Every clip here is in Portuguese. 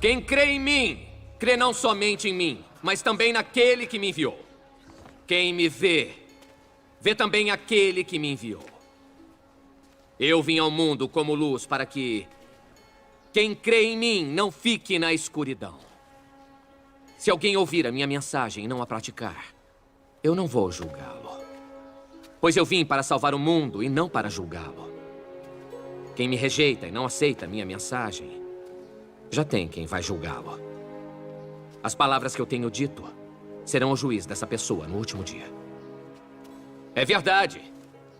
Quem crê em mim, crê não somente em mim, mas também naquele que me enviou. Quem me vê, vê também aquele que me enviou. Eu vim ao mundo como luz para que quem crê em mim não fique na escuridão. Se alguém ouvir a minha mensagem e não a praticar, eu não vou julgá-lo. Pois eu vim para salvar o mundo e não para julgá-lo. Quem me rejeita e não aceita a minha mensagem, já tem quem vai julgá-lo. As palavras que eu tenho dito serão o juiz dessa pessoa no último dia. É verdade.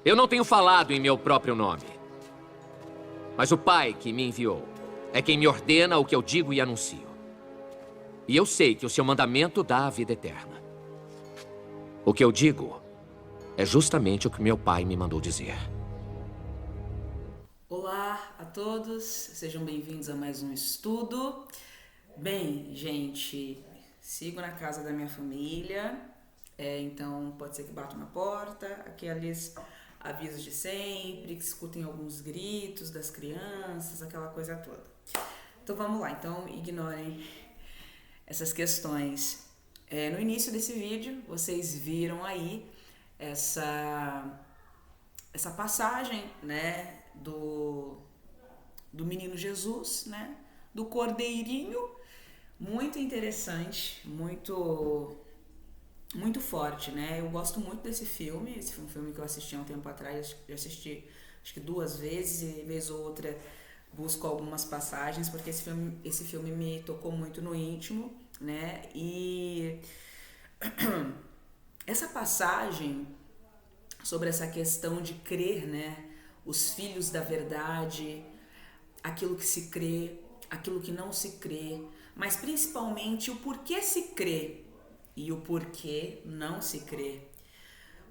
Eu não tenho falado em meu próprio nome. Mas o Pai que me enviou é quem me ordena o que eu digo e anuncio. E eu sei que o seu mandamento dá a vida eterna. O que eu digo é justamente o que meu Pai me mandou dizer. Olá a todos, sejam bem-vindos a mais um estudo. Bem, gente, sigo na casa da minha família, então pode ser que batam na porta, aqueles avisos de sempre, que escutem alguns gritos das crianças, aquela coisa toda. Então vamos lá, então ignorem essas questões. No início desse vídeo, vocês viram aí essa passagem, né, do menino Jesus, né, do cordeirinho, muito interessante, muito forte, né? Eu gosto muito desse filme. Esse foi um filme que eu assisti há um tempo atrás, já assisti acho que 2 vezes, e vez ou outra busco algumas passagens, porque esse filme me tocou muito no íntimo, né? E essa passagem sobre essa questão de crer, né? Os filhos da verdade, aquilo que se crê, aquilo que não se crê, mas principalmente o porquê se crê e o porquê não se crê.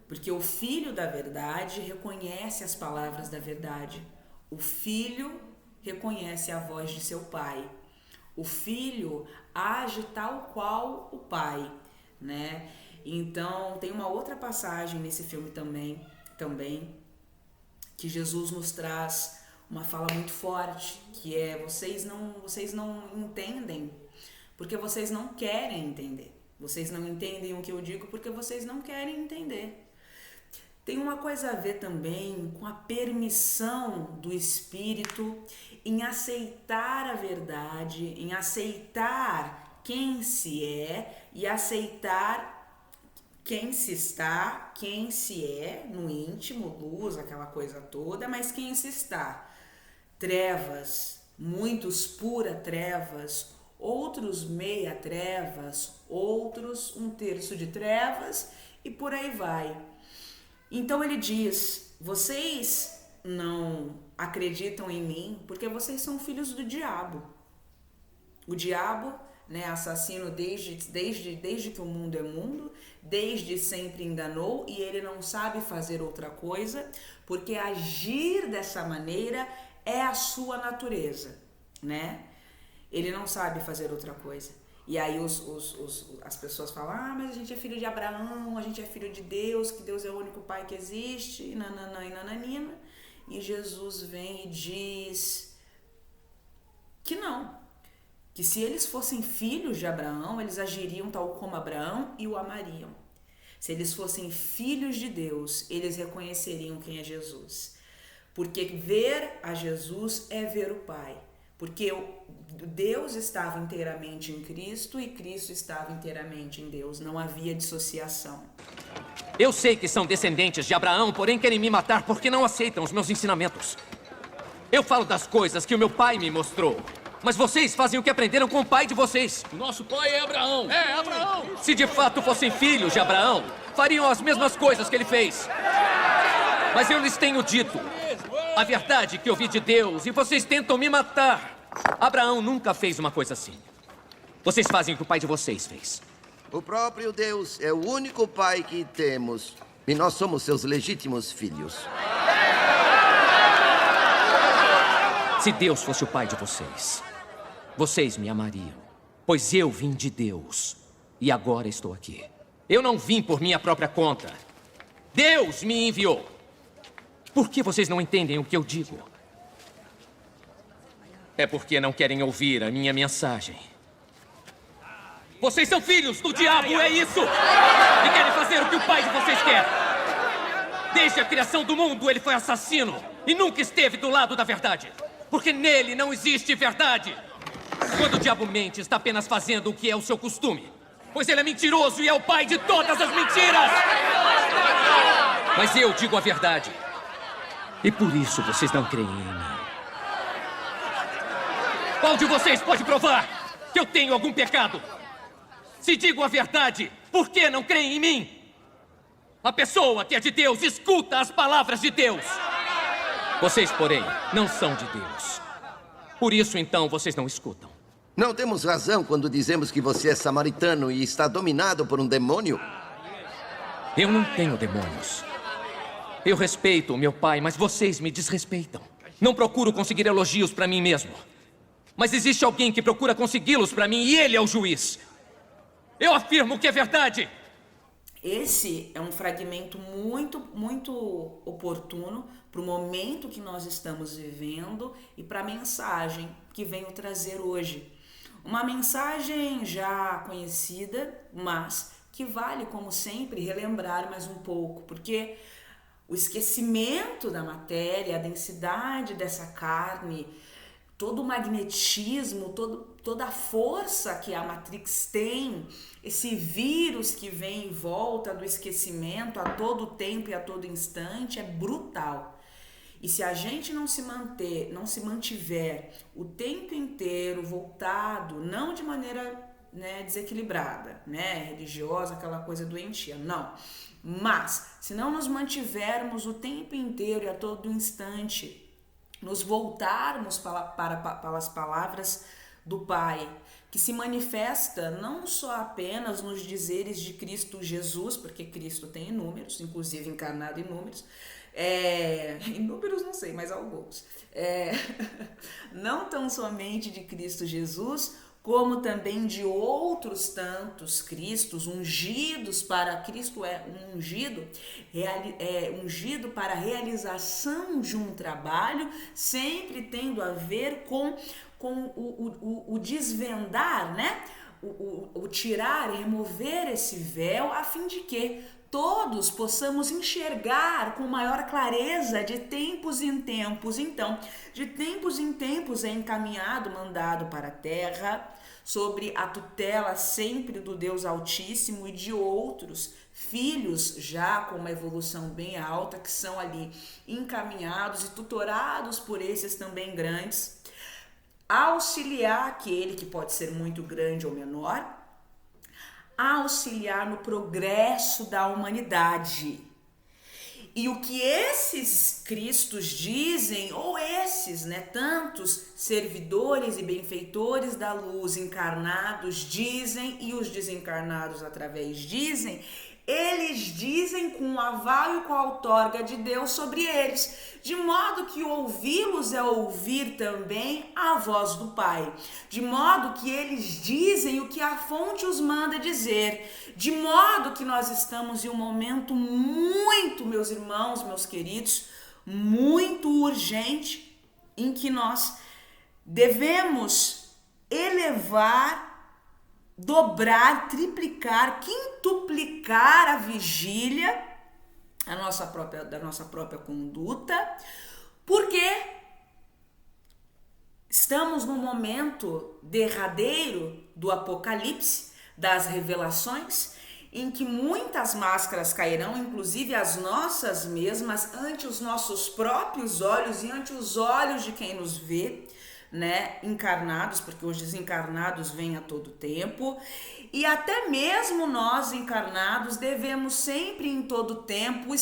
Porque o filho da verdade reconhece as palavras da verdade. O filho reconhece a voz de seu pai. O filho age tal qual o pai, né? Então, tem uma outra passagem nesse filme também, que Jesus nos traz uma fala muito forte, que é: vocês não entendem porque vocês não querem entender. Vocês não entendem o que eu digo porque vocês não querem entender. Tem uma coisa a ver também com a permissão do Espírito em aceitar a verdade, em aceitar quem se é e aceitar quem se está, quem se é no íntimo, luz, aquela coisa toda, mas quem se está. Trevas, muitos pura trevas, outros meia trevas, outros 1/3 de trevas e por aí vai. Então ele diz: vocês não acreditam em mim porque vocês são filhos do diabo. O diabo, né, assassino desde que o mundo é mundo, desde sempre enganou, e ele não sabe fazer outra coisa, porque agir dessa maneira é a sua natureza, né? Ele não sabe fazer outra coisa. E aí as pessoas falam: mas a gente é filho de Abraão, a gente é filho de Deus, que Deus é o único pai que existe, e nananã e nananina. E Jesus vem e diz que não. Que se eles fossem filhos de Abraão, eles agiriam tal como Abraão e o amariam. Se eles fossem filhos de Deus, eles reconheceriam quem é Jesus. Porque ver a Jesus é ver o Pai. Porque Deus estava inteiramente em Cristo e Cristo estava inteiramente em Deus. Não havia dissociação. Eu sei que são descendentes de Abraão, porém querem me matar porque não aceitam os meus ensinamentos. Eu falo das coisas que o meu pai me mostrou. Mas vocês fazem o que aprenderam com o pai de vocês. Nosso pai é Abraão. É, Abraão. Se de fato fossem filhos de Abraão, fariam as mesmas coisas que ele fez. Mas eu lhes tenho dito a verdade que ouvi de Deus e vocês tentam me matar. Abraão nunca fez uma coisa assim. Vocês fazem o que o pai de vocês fez. O próprio Deus é o único pai que temos. E nós somos seus legítimos filhos. Se Deus fosse o pai de vocês, vocês me amariam, pois eu vim de Deus e agora estou aqui. Eu não vim por minha própria conta. Deus me enviou. Por que vocês não entendem o que eu digo? é porque não querem ouvir a minha mensagem. Vocês são filhos do diabo, é isso! E querem fazer o que o pai de vocês quer. Desde a criação do mundo, ele foi assassino e nunca esteve do lado da verdade. Porque nele não existe verdade. Quando o diabo mente, está apenas fazendo o que é o seu costume. Pois ele é mentiroso e é o pai de todas as mentiras! Mas eu digo a verdade. E por isso vocês não creem em mim. Qual de vocês pode provar que eu tenho algum pecado? Se digo a verdade, por que não creem em mim? A pessoa que é de Deus escuta as palavras de Deus. Vocês, porém, não são de Deus. Por isso, então, vocês não escutam. Não temos razão quando dizemos que você é samaritano e está dominado por um demônio? Eu não tenho demônios. Eu respeito o meu pai, mas vocês me desrespeitam. Não procuro conseguir elogios para mim mesmo. Mas existe alguém que procura consegui-los para mim e ele é o juiz. Eu afirmo que é verdade. Esse é um fragmento muito oportuno para o momento que nós estamos vivendo e para a mensagem que venho trazer hoje. Uma mensagem já conhecida, mas que vale, como sempre, relembrar mais um pouco, porque o esquecimento da matéria, a densidade dessa carne, todo o magnetismo, toda a força que a Matrix tem, esse vírus que vem em volta do esquecimento a todo tempo e a todo instante é brutal. E se a gente não se mantiver o tempo inteiro voltado, não de maneira desequilibrada, religiosa, aquela coisa doentia, não. Mas, se não nos mantivermos o tempo inteiro e a todo instante, nos voltarmos para as palavras do Pai, que se manifesta não só apenas nos dizeres de Cristo Jesus, porque Cristo tem inúmeros, inclusive encarnado inúmeros, inúmeros não sei, mas alguns, não tão somente de Cristo Jesus, como também de outros tantos Cristos ungidos para Cristo ungido para a realização de um trabalho, sempre tendo a ver com o desvendar, o tirar e remover esse véu, a fim de que todos possamos enxergar com maior clareza de tempos em tempos. Então, de tempos em tempos é encaminhado, mandado para a terra, sobre a tutela sempre do Deus Altíssimo e de outros filhos já com uma evolução bem alta, que são ali encaminhados e tutorados por esses também grandes, auxiliar aquele que pode ser muito grande ou menor, auxiliar no progresso da humanidade. E o que esses Cristos dizem, ou esses, tantos servidores e benfeitores da luz encarnados dizem, e os desencarnados através dizem, eles dizem com o aval e com a outorga de Deus sobre eles, de modo que ouvi-los é ouvir também a voz do Pai, de modo que eles dizem o que a fonte os manda dizer, de modo que nós estamos em um momento muito, meus irmãos, meus queridos, muito urgente, em que nós devemos elevar, dobrar, triplicar, quintuplicar a vigília da nossa própria conduta, porque estamos no momento derradeiro do Apocalipse, das revelações, em que muitas máscaras cairão, inclusive as nossas mesmas, ante os nossos próprios olhos e ante os olhos de quem nos vê, encarnados, porque os desencarnados vêm a todo tempo, e até mesmo nós encarnados devemos sempre em todo tempo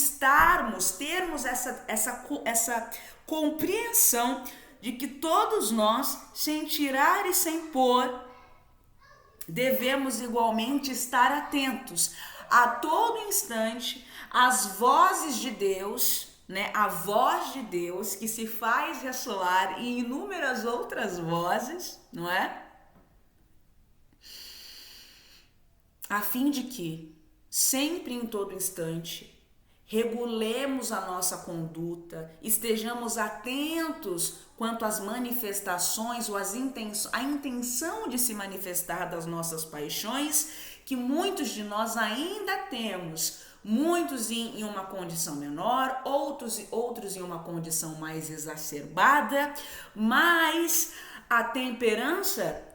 termos essa compreensão de que todos nós, sem tirar e sem pôr, devemos igualmente estar atentos a todo instante às vozes de Deus, a voz de Deus que se faz ressoar em inúmeras outras vozes, não é? A fim de que, sempre em todo instante, regulemos a nossa conduta, estejamos atentos quanto às manifestações ou a intenção de se manifestar das nossas paixões, que muitos de nós ainda temos, muitos em uma condição menor, outros em uma condição mais exacerbada, mas a temperança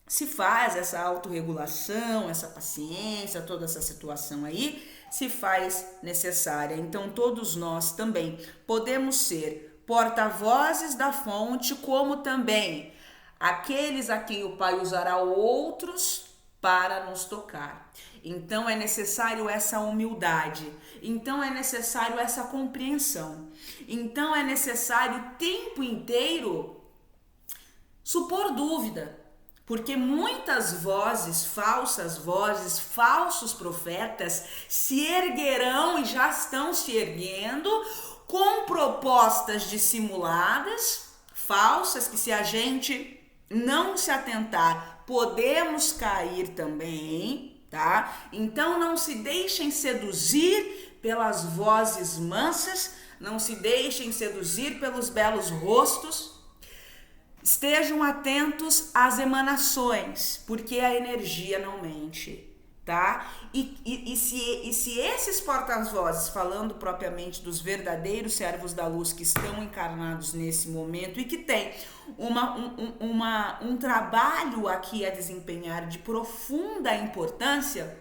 se faz, essa autorregulação, essa paciência, toda essa situação aí, se faz necessária. Então, todos nós também podemos ser porta-vozes da fonte, como também aqueles a quem o Pai usará outros para nos tocar. Então, é necessário essa humildade. Então, é necessário essa compreensão. Então, é necessário o tempo inteiro supor dúvida. Porque muitas vozes, falsos profetas se erguerão e já estão se erguendo com propostas dissimuladas, falsas, que se a gente não se atentar, podemos cair também, tá? Então não se deixem seduzir pelas vozes mansas, não se deixem seduzir pelos belos rostos. Estejam atentos às emanações, porque a energia não mente, tá? E se esses porta-vozes, falando propriamente dos verdadeiros servos da luz que estão encarnados nesse momento e que tem um trabalho aqui a desempenhar de profunda importância,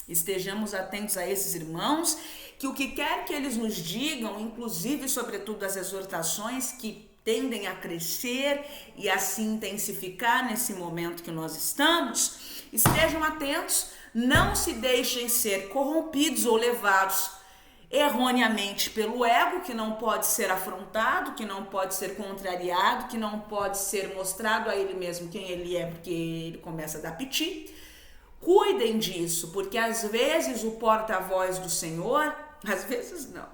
estejamos atentos a esses irmãos, que o que quer que eles nos digam, inclusive, sobretudo, as exortações que tendem a crescer e a se intensificar nesse momento que nós estamos, estejam atentos, não se deixem ser corrompidos ou levados erroneamente pelo ego, que não pode ser afrontado, que não pode ser contrariado, que não pode ser mostrado a ele mesmo quem ele é, porque ele começa a dar piti. Cuidem disso, porque às vezes o porta-voz do Senhor, às vezes não,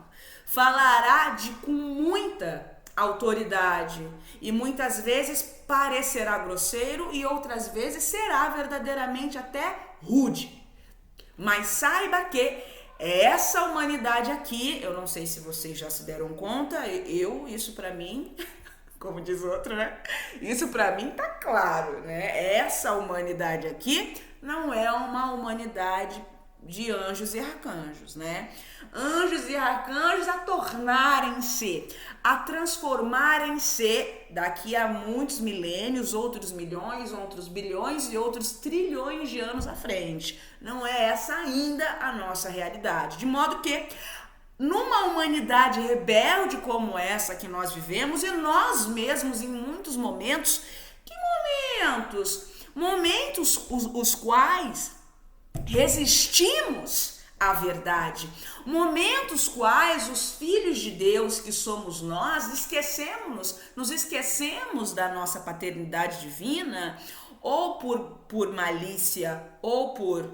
falará com muita autoridade e muitas vezes parecerá grosseiro e outras vezes será verdadeiramente até rude. Mas saiba que essa humanidade aqui, eu não sei se vocês já se deram conta, isso pra mim, como diz outro, né? Isso pra mim tá claro, né? Essa humanidade aqui não é uma humanidade de anjos e arcanjos, né? Anjos e arcanjos a tornarem-se, a transformarem-se daqui a muitos milênios, outros milhões, outros bilhões e outros trilhões de anos à frente. Não é essa ainda a nossa realidade. De modo que, numa humanidade rebelde como essa que nós vivemos, e nós mesmos em muitos momentos, que momentos? Momentos os quais resistimos à verdade, momentos quais os filhos de Deus que somos nós nos esquecemos da nossa paternidade divina, ou por malícia, ou por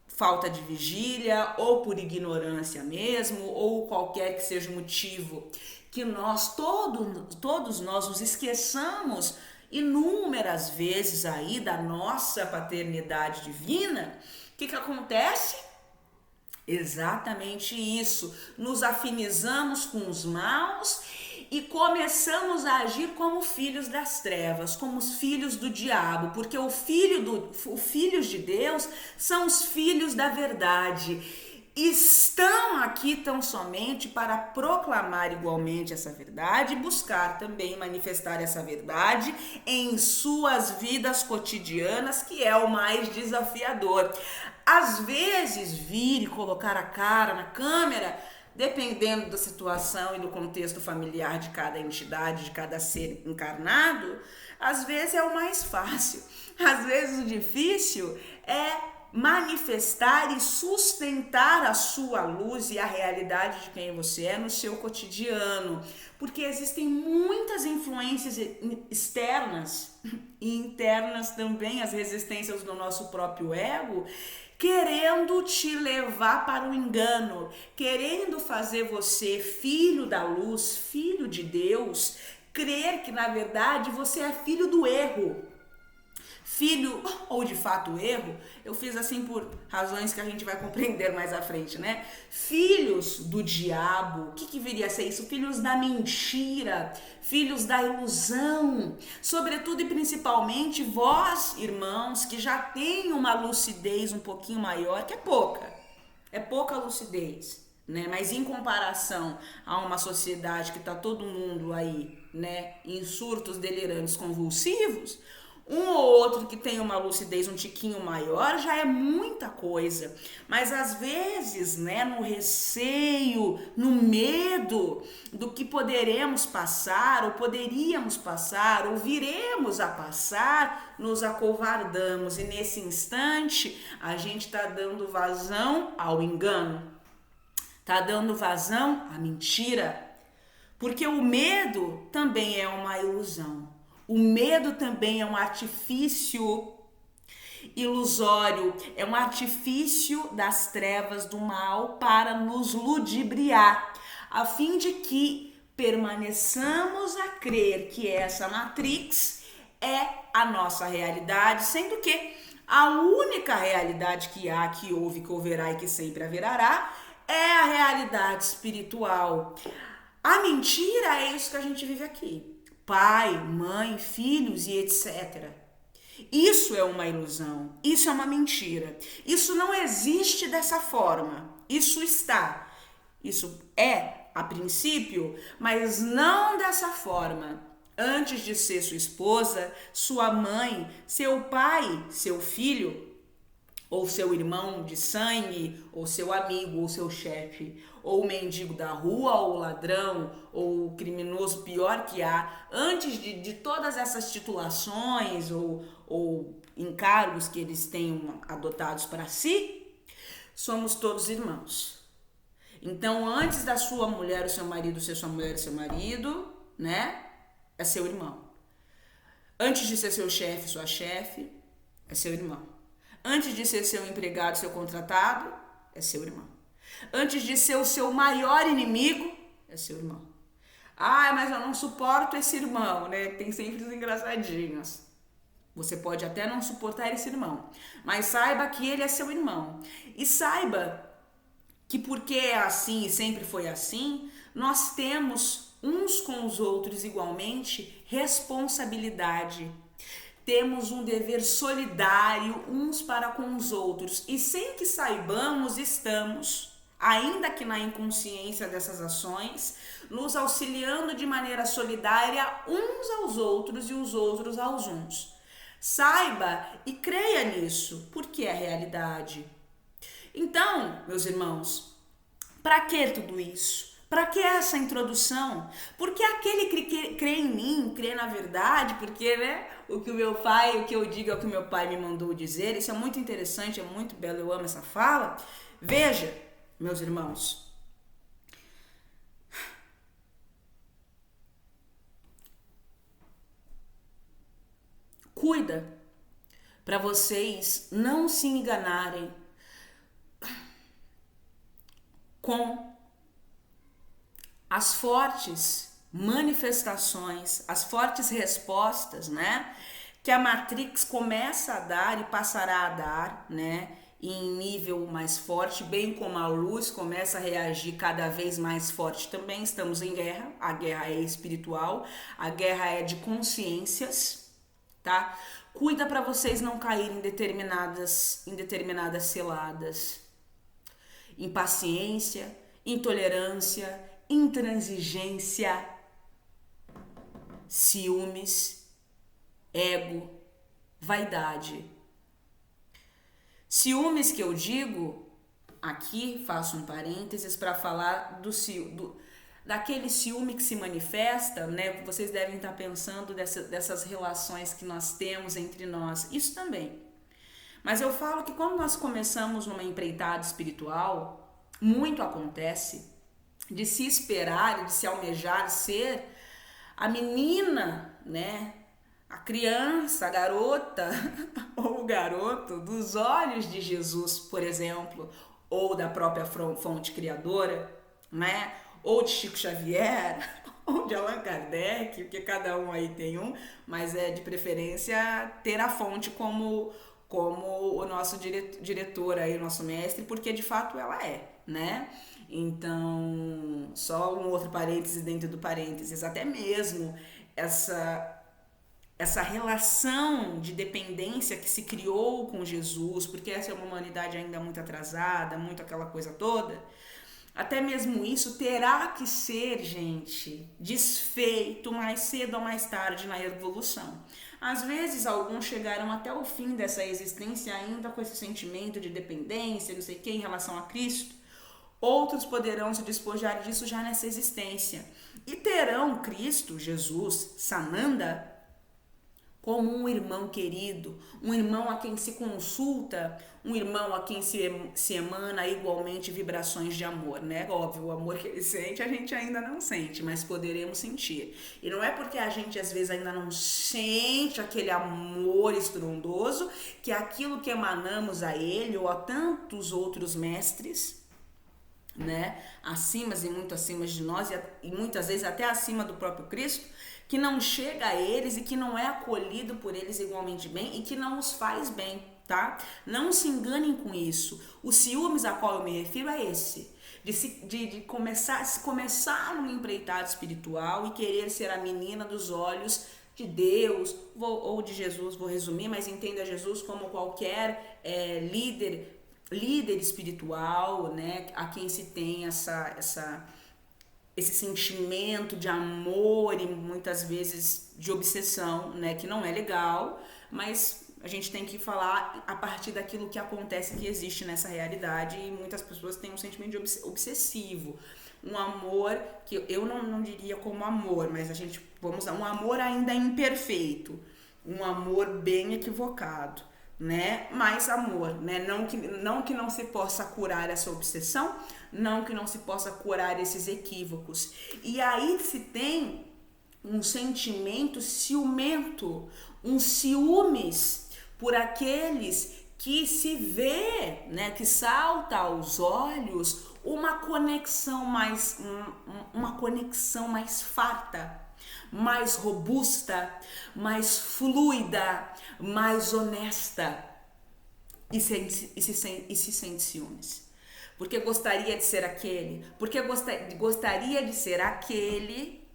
falta de vigília, ou por ignorância mesmo, ou qualquer que seja o motivo, que nós todos nós nos esqueçamos inúmeras vezes aí da nossa paternidade divina. O que acontece? Exatamente isso, nos afinizamos com os maus e começamos a agir como filhos das trevas, como os filhos do diabo, porque os filhos de Deus são os filhos da verdade. Estão aqui tão somente para proclamar igualmente essa verdade e buscar também manifestar essa verdade em suas vidas cotidianas, que é o mais desafiador. Às vezes, vir e colocar a cara na câmera, dependendo da situação e do contexto familiar de cada entidade, de cada ser encarnado, às vezes é o mais fácil. Às vezes o difícil é manifestar e sustentar a sua luz e a realidade de quem você é no seu cotidiano, porque existem muitas influências externas e internas também, as resistências do nosso próprio ego, querendo te levar para o engano, querendo fazer você, filho da luz, filho de Deus, crer que na verdade você é filho do erro, filho, ou de fato erro, eu fiz assim por razões que a gente vai compreender mais à frente, né? Filhos do diabo, o que viria a ser isso? Filhos da mentira, filhos da ilusão, sobretudo e principalmente vós, irmãos, que já têm uma lucidez um pouquinho maior, que é pouca lucidez, né? Mas em comparação a uma sociedade que está todo mundo aí, né, em surtos delirantes convulsivos, um ou outro que tem uma lucidez um tiquinho maior já é muita coisa. Mas às vezes, né, no receio, no medo do que poderemos passar, ou poderíamos passar, ou viremos a passar, nos acovardamos. E nesse instante, a gente está dando vazão ao engano, está dando vazão à mentira. Porque o medo também é uma ilusão. O medo também é um artifício ilusório, é um artifício das trevas do mal para nos ludibriar, a fim de que permaneçamos a crer que essa Matrix é a nossa realidade, sendo que a única realidade que há, que houve, que houverá e que sempre haverá é a realidade espiritual. A mentira é isso que a gente vive aqui. Pai, mãe, filhos e etc. Isso é uma ilusão, isso é uma mentira. Isso não existe dessa forma. Isso é a princípio, mas não dessa forma. Antes de ser sua esposa, sua mãe, seu pai, seu filho, ou seu irmão de sangue, ou seu amigo, ou seu chefe, ou o mendigo da rua, ou o ladrão, ou o criminoso pior que há, antes de todas essas titulações ou encargos que eles tenham adotados para si, somos todos irmãos. Então, antes da sua mulher, o seu marido ser sua mulher e seu marido, né, é seu irmão. Antes de ser seu chefe, sua chefe, é seu irmão. Antes de ser seu empregado, seu contratado, é seu irmão. Antes de ser o seu maior inimigo, é seu irmão. Ah, mas eu não suporto esse irmão, né? Tem sempre os engraçadinhos. Você pode até não suportar esse irmão, mas saiba que ele é seu irmão. E saiba que porque é assim e sempre foi assim, nós temos uns com os outros igualmente responsabilidade. Temos um dever solidário uns para com os outros e sem que saibamos estamos, ainda que na inconsciência dessas ações, nos auxiliando de maneira solidária uns aos outros e os outros aos uns. Saiba e creia nisso, porque é a realidade. Então, meus irmãos, para que tudo isso? Para que essa introdução? Porque aquele que crê em mim, crê na verdade, porque, né, o que eu digo é o que o meu pai me mandou dizer. Isso é muito interessante, é muito belo, eu amo essa fala. Veja, meus irmãos, cuida para vocês não se enganarem com as fortes manifestações, as fortes respostas, né, que a Matrix começa a dar e passará a dar, né, em nível mais forte, bem como a luz começa a reagir cada vez mais forte também. Estamos em guerra, a guerra é espiritual, a guerra é de consciências, tá? Cuida para vocês não caírem em determinadas ciladas. Impaciência, intolerância, intransigência, ciúmes, ego, vaidade. Ciúmes que eu digo, aqui faço um parênteses para falar daquele ciúme que se manifesta, né? Vocês devem estar pensando dessas relações que nós temos entre nós, isso também. Mas eu falo que quando nós começamos uma empreitada espiritual, muito acontece de se esperar, de se almejar ser a menina, né? A criança, a garota ou o garoto dos olhos de Jesus, por exemplo, ou da própria fonte criadora, né? Ou de Chico Xavier, ou de Allan Kardec, porque cada um aí tem um, mas é de preferência ter a fonte como o nosso diretor aí, o nosso mestre, porque de fato ela é, né? Então, só um outro parênteses dentro do parênteses, até mesmo essa relação de dependência que se criou com Jesus, porque essa é uma humanidade ainda muito atrasada, muito aquela coisa toda, até mesmo isso terá que ser, gente, desfeito mais cedo ou mais tarde na evolução. Às vezes, alguns chegaram até o fim dessa existência ainda com esse sentimento de dependência, não sei o que, em relação a Cristo. Outros poderão se despojar disso já nessa existência. E terão Cristo, Jesus, Sananda, como um irmão querido, um irmão a quem se consulta, um irmão a quem se emana igualmente vibrações de amor, né? Óbvio, o amor que ele sente a gente ainda não sente, mas poderemos sentir. E não é porque a gente às vezes ainda não sente aquele amor estrondoso que aquilo que emanamos a ele ou a tantos outros mestres, né, acima e muito acima de nós e muitas vezes até acima do próprio Cristo, que não chega a eles e que não é acolhido por eles igualmente bem e que não os faz bem, tá? Não se enganem com isso. Os ciúmes a qual eu me refiro é esse, de começar numa empreitada espiritual e querer ser a menina dos olhos de Deus ou de Jesus, vou resumir, mas entenda Jesus como qualquer líder espiritual, né, a quem se tem esse sentimento de amor e muitas vezes de obsessão, né, que não é legal, mas a gente tem que falar a partir daquilo que acontece, que existe nessa realidade, e muitas pessoas têm um sentimento de obsessivo, um amor que eu não diria como amor, mas vamos usar um amor ainda imperfeito, um amor bem equivocado, né? Mais amor, né? Não que não se possa curar essa obsessão, não que não se possa curar esses equívocos. E aí se tem um sentimento ciumento, um ciúmes por aqueles que se vê, né? Que salta aos olhos uma conexão mais farta, mais robusta, mais fluida, mais honesta, e se sente ciúmes. Porque gostaria de ser aquele, gostaria de ser aquele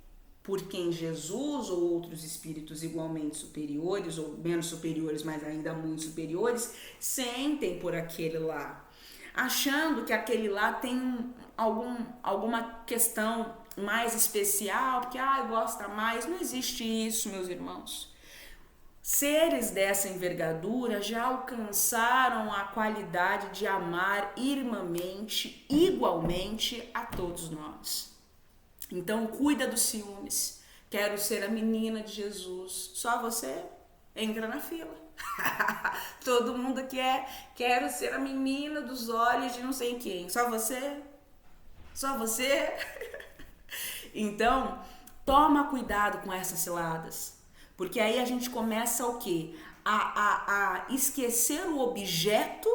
por quem Jesus ou outros espíritos igualmente superiores, ou menos superiores, mas ainda muito superiores, sentem por aquele lá, achando que aquele lá tem alguma questão mais especial, porque gosta mais. Não existe isso, meus irmãos. Seres dessa envergadura já alcançaram a qualidade de amar irmãmente, igualmente a todos nós. Então cuida dos ciúmes. Quero ser a menina de Jesus. Só você entra na fila. Todo mundo quero ser a menina dos olhos de não sei quem. Só você? Só você? Então, toma cuidado com essas ciladas, porque aí a gente começa o quê? A esquecer o objeto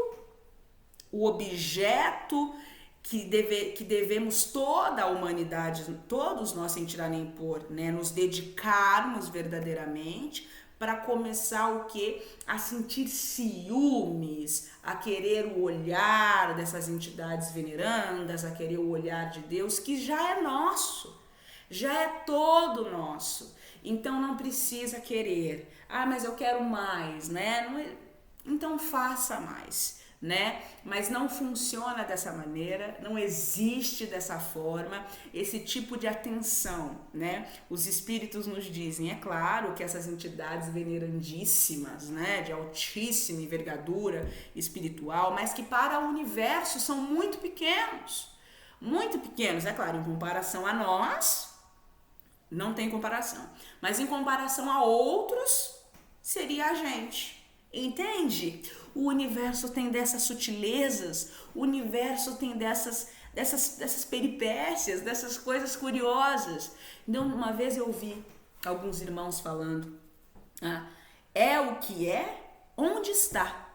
que devemos toda a humanidade, todos nós sem tirar nem pôr, né, nos dedicarmos verdadeiramente para começar o quê? A sentir ciúmes, a querer o olhar dessas entidades venerandas, a querer o olhar de Deus, que já é nosso. Já é todo nosso. Então não precisa querer. Mas eu quero mais, né? Então faça mais, né? Mas não funciona dessa maneira, não existe dessa forma esse tipo de atenção, né? Os espíritos nos dizem, é claro que essas entidades venerandíssimas, né, de altíssima envergadura espiritual, mas que para o universo são muito pequenos, é claro, em comparação a nós, não tem comparação. Mas em comparação a outros, seria a gente. Entende? O universo tem dessas sutilezas, o universo tem dessas peripécias, dessas coisas curiosas. Então, uma vez eu ouvi alguns irmãos falando, é o que é, onde está,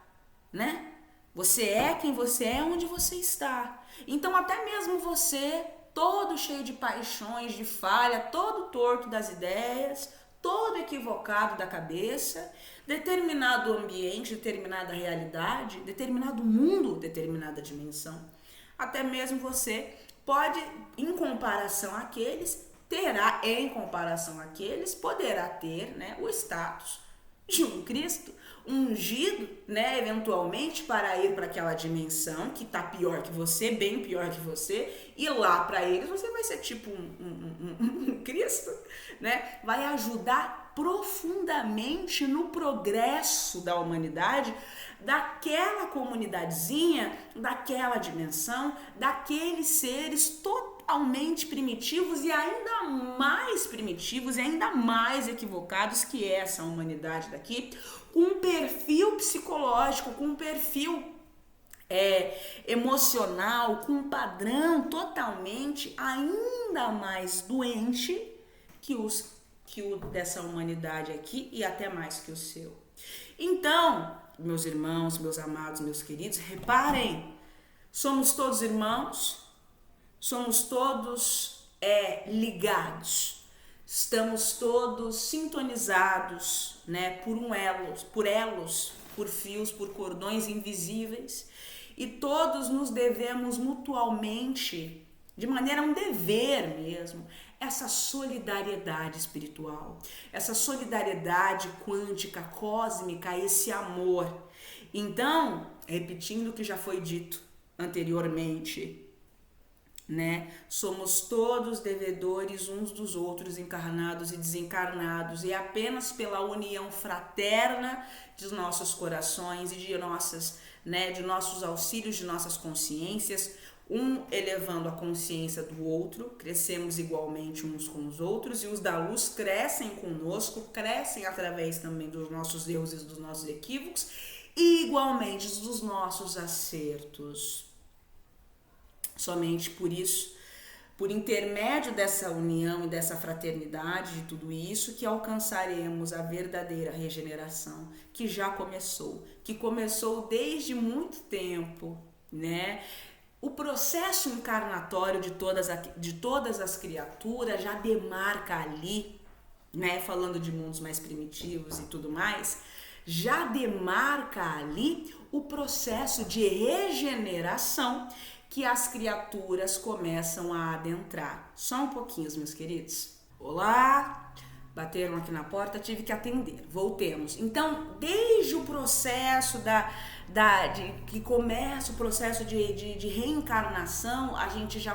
né? Você é quem você é, onde você está. Então, até mesmo você todo cheio de paixões, de falha, todo torto das ideias, todo equivocado da cabeça, determinado ambiente, determinada realidade, determinado mundo, determinada dimensão. Até mesmo você pode, em comparação àqueles, poderá ter, né, o status de um Cristo ungido, né, eventualmente para ir para aquela dimensão que tá pior que você, bem pior que você, e lá para eles você vai ser tipo um Cristo, né? Vai ajudar profundamente no progresso da humanidade, daquela comunidadezinha, daquela dimensão, daqueles seres totalmente primitivos e ainda mais primitivos e ainda mais equivocados que essa humanidade daqui, com um perfil psicológico, com um perfil emocional, com um padrão totalmente ainda mais doente que o dessa humanidade aqui e até mais que o seu. Então, meus irmãos, meus amados, meus queridos, reparem, somos todos irmãos, somos todos ligados, estamos todos sintonizados, né, por elos, por fios, por cordões invisíveis, e todos nos devemos mutualmente, de maneira um dever mesmo, essa solidariedade espiritual, essa solidariedade quântica, cósmica, esse amor. Então, repetindo o que já foi dito anteriormente, né? Somos todos devedores uns dos outros, encarnados e desencarnados, e apenas pela união fraterna de nossos corações e de nossos auxílios, de nossas consciências, um elevando a consciência do outro, crescemos igualmente uns com os outros, e os da luz crescem conosco, crescem através também dos nossos deuses, dos nossos equívocos, e igualmente dos nossos acertos. Somente por isso, por intermédio dessa união e dessa fraternidade, de tudo isso, que alcançaremos a verdadeira regeneração, que já começou, que começou desde muito tempo, né? O processo encarnatório de todas as criaturas já demarca ali, né? Falando de mundos mais primitivos e tudo mais, já demarca ali o processo de regeneração que as criaturas começam a adentrar. Só um pouquinho, meus queridos. Olá, bateram aqui na porta, tive que atender. Voltemos. Então, desde o processo que começa o processo de reencarnação, a gente já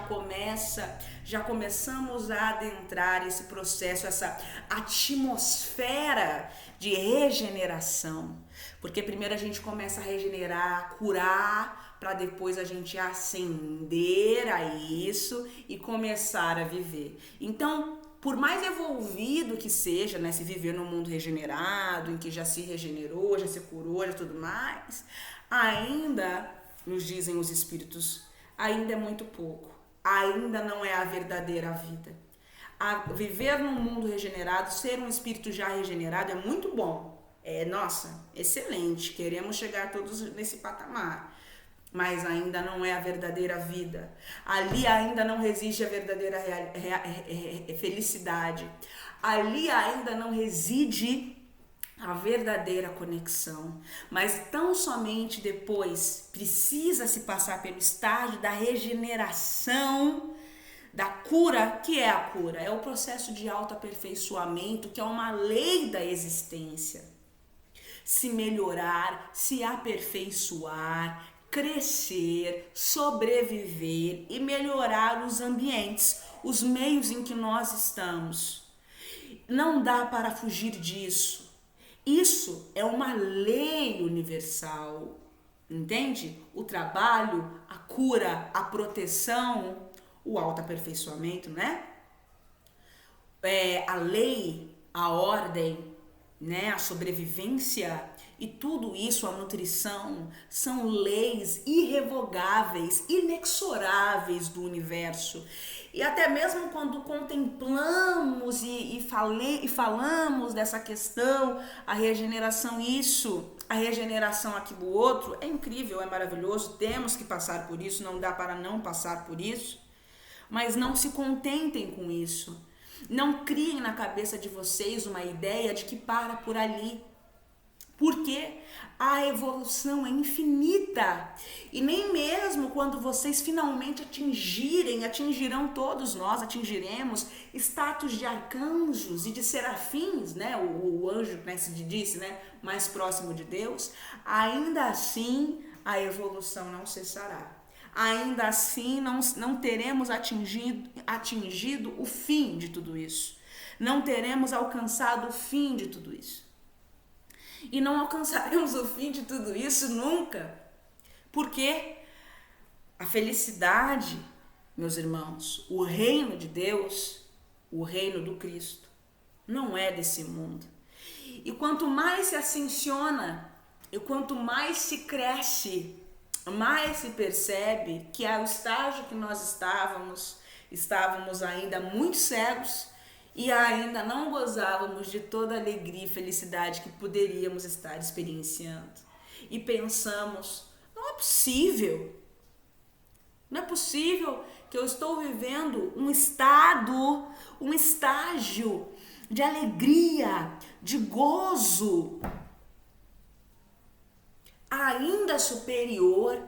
começamos a adentrar esse processo, essa atmosfera de regeneração. Porque primeiro a gente começa a regenerar, curar, para depois a gente ascender a isso e começar a viver. Então, por mais evolvido que seja, né, se viver num mundo regenerado, em que já se regenerou, já se curou, já tudo mais, ainda, nos dizem os espíritos, ainda é muito pouco. Ainda não é a verdadeira vida. Viver num mundo regenerado, ser um espírito já regenerado é muito bom. Nossa, excelente, queremos chegar todos nesse patamar. Mas ainda não é a verdadeira vida. Ali ainda não reside a verdadeira felicidade. Ali ainda não reside a verdadeira conexão. Mas tão somente depois precisa se passar pelo estágio da regeneração, da cura. Que é a cura? É o processo de autoaperfeiçoamento, que é uma lei da existência. Se melhorar, se aperfeiçoar, crescer, sobreviver e melhorar os ambientes, os meios em que nós estamos. Não dá para fugir disso. Isso é uma lei universal, entende? O trabalho, a cura, a proteção, o autoaperfeiçoamento, né? A lei, a ordem, né? A sobrevivência. E tudo isso, a nutrição, são leis irrevogáveis, inexoráveis do universo. E até mesmo quando contemplamos e falamos dessa questão, a regeneração isso, a regeneração aquilo outro, é incrível, é maravilhoso, temos que passar por isso, não dá para não passar por isso. Mas não se contentem com isso. Não criem na cabeça de vocês uma ideia de que para por ali. Porque a evolução é infinita. E nem mesmo quando vocês finalmente atingirão todos nós, atingiremos status de arcanjos e de serafins, né? O anjo, né, se disse, né, mais próximo de Deus, ainda assim a evolução não cessará. Ainda assim não teremos atingido o fim de tudo isso. Não teremos alcançado o fim de tudo isso. E não alcançaremos o fim de tudo isso nunca. Porque a felicidade, meus irmãos, o reino de Deus, o reino do Cristo, não é desse mundo. E quanto mais se ascensiona, e quanto mais se cresce, mais se percebe que ao estágio que nós estávamos ainda muito cegos e ainda não gozávamos de toda a alegria e felicidade que poderíamos estar experienciando. E pensamos, não é possível que eu estou vivendo um estágio de alegria, de gozo, ainda superior,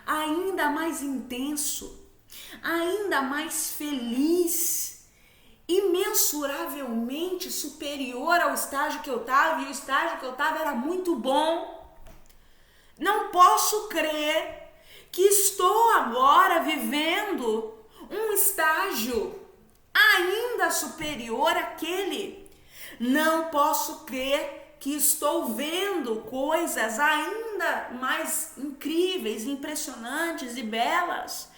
ainda mais intenso, ainda mais feliz, imensuravelmente superior ao estágio que eu estava, e o estágio que eu estava era muito bom. Não posso crer que estou agora vivendo um estágio ainda superior àquele. Não posso crer que estou vendo coisas ainda mais incríveis, impressionantes e belas,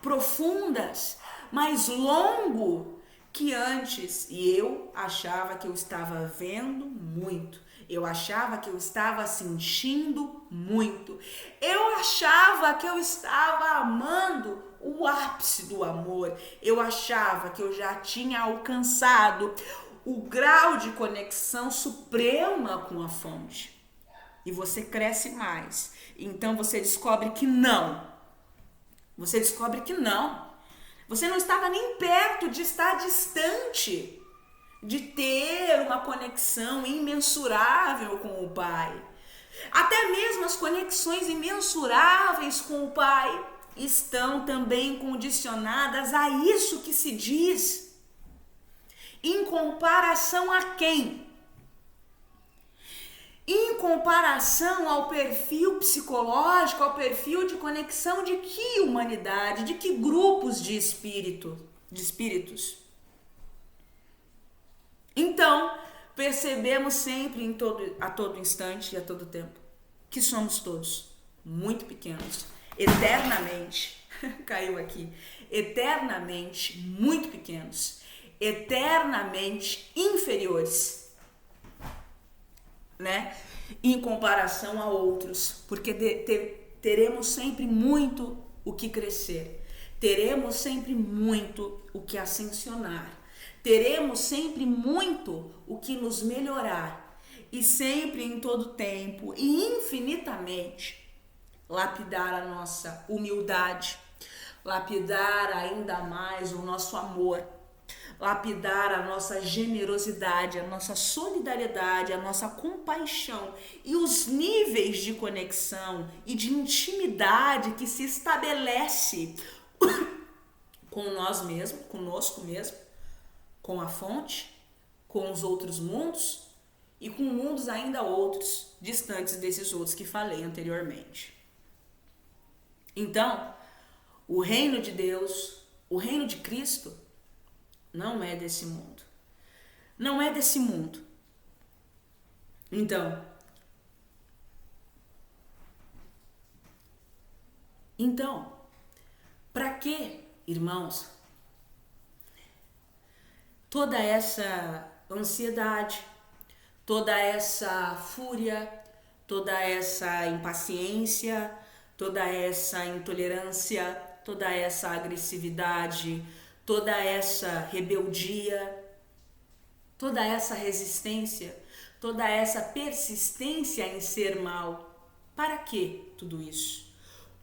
profundas, mais longo que antes. E eu achava que eu estava vendo muito. Eu achava que eu estava sentindo muito. Eu achava que eu estava amando o ápice do amor. Eu achava que eu já tinha alcançado o grau de conexão suprema com a fonte. E você cresce mais. Então você descobre que não. Você descobre que não. Você não estava nem perto de estar distante, de ter uma conexão imensurável com o Pai. Até mesmo as conexões imensuráveis com o Pai estão também condicionadas a isso que se diz. Em comparação a quem? Em comparação ao perfil psicológico, ao perfil de conexão de que humanidade, de que grupos de espíritos? Então, percebemos sempre a todo instante e a todo tempo que somos todos muito pequenos, eternamente, caiu aqui, eternamente muito pequenos, eternamente inferiores, né? Em comparação a outros, porque teremos sempre muito o que crescer, teremos sempre muito o que ascensionar, teremos sempre muito o que nos melhorar e sempre em todo tempo e infinitamente lapidar a nossa humildade, lapidar ainda mais o nosso amor, lapidar a nossa generosidade, a nossa solidariedade, a nossa compaixão e os níveis de conexão e de intimidade que se estabelece com nós mesmos, conosco mesmo, com a fonte, com os outros mundos e com mundos ainda outros, distantes desses outros que falei anteriormente. Então, o reino de Deus, o reino de Cristo, não é desse mundo. Não é desse mundo. Então, para que, irmãos, toda essa ansiedade, toda essa fúria, toda essa impaciência, toda essa intolerância, toda essa agressividade, toda essa rebeldia, toda essa resistência, toda essa persistência em ser mal? Para que tudo isso?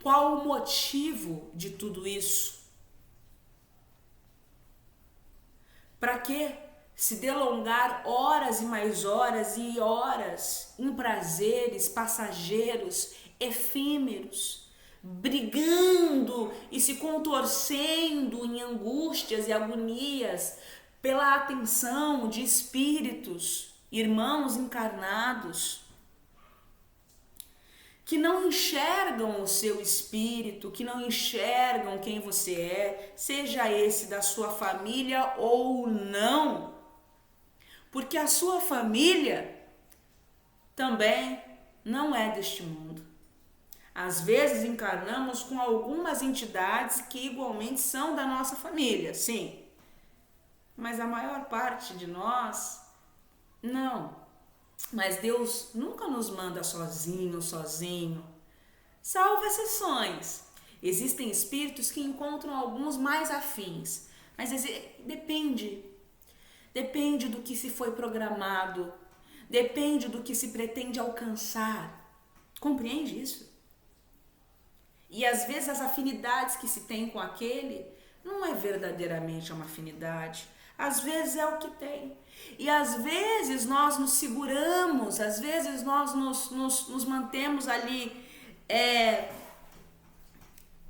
Qual o motivo de tudo isso? Para quê? Se delongar horas e mais horas e horas em prazeres passageiros, efímeros, brigando e se contorcendo em angústias e agonias pela atenção de espíritos, irmãos encarnados, que não enxergam o seu espírito, que não enxergam quem você é, seja esse da sua família ou não, porque a sua família também não é deste mundo. Às vezes encarnamos com algumas entidades que igualmente são da nossa família, sim, mas a maior parte de nós não. Mas Deus nunca nos manda sozinho, salvo exceções. Existem espíritos que encontram alguns mais afins, mas depende do que se foi programado, depende do que se pretende alcançar. Compreende isso? E às vezes as afinidades que se tem com aquele não é verdadeiramente uma afinidade. Às vezes é o que tem. E às vezes nós nos seguramos, às vezes nós nos mantemos ali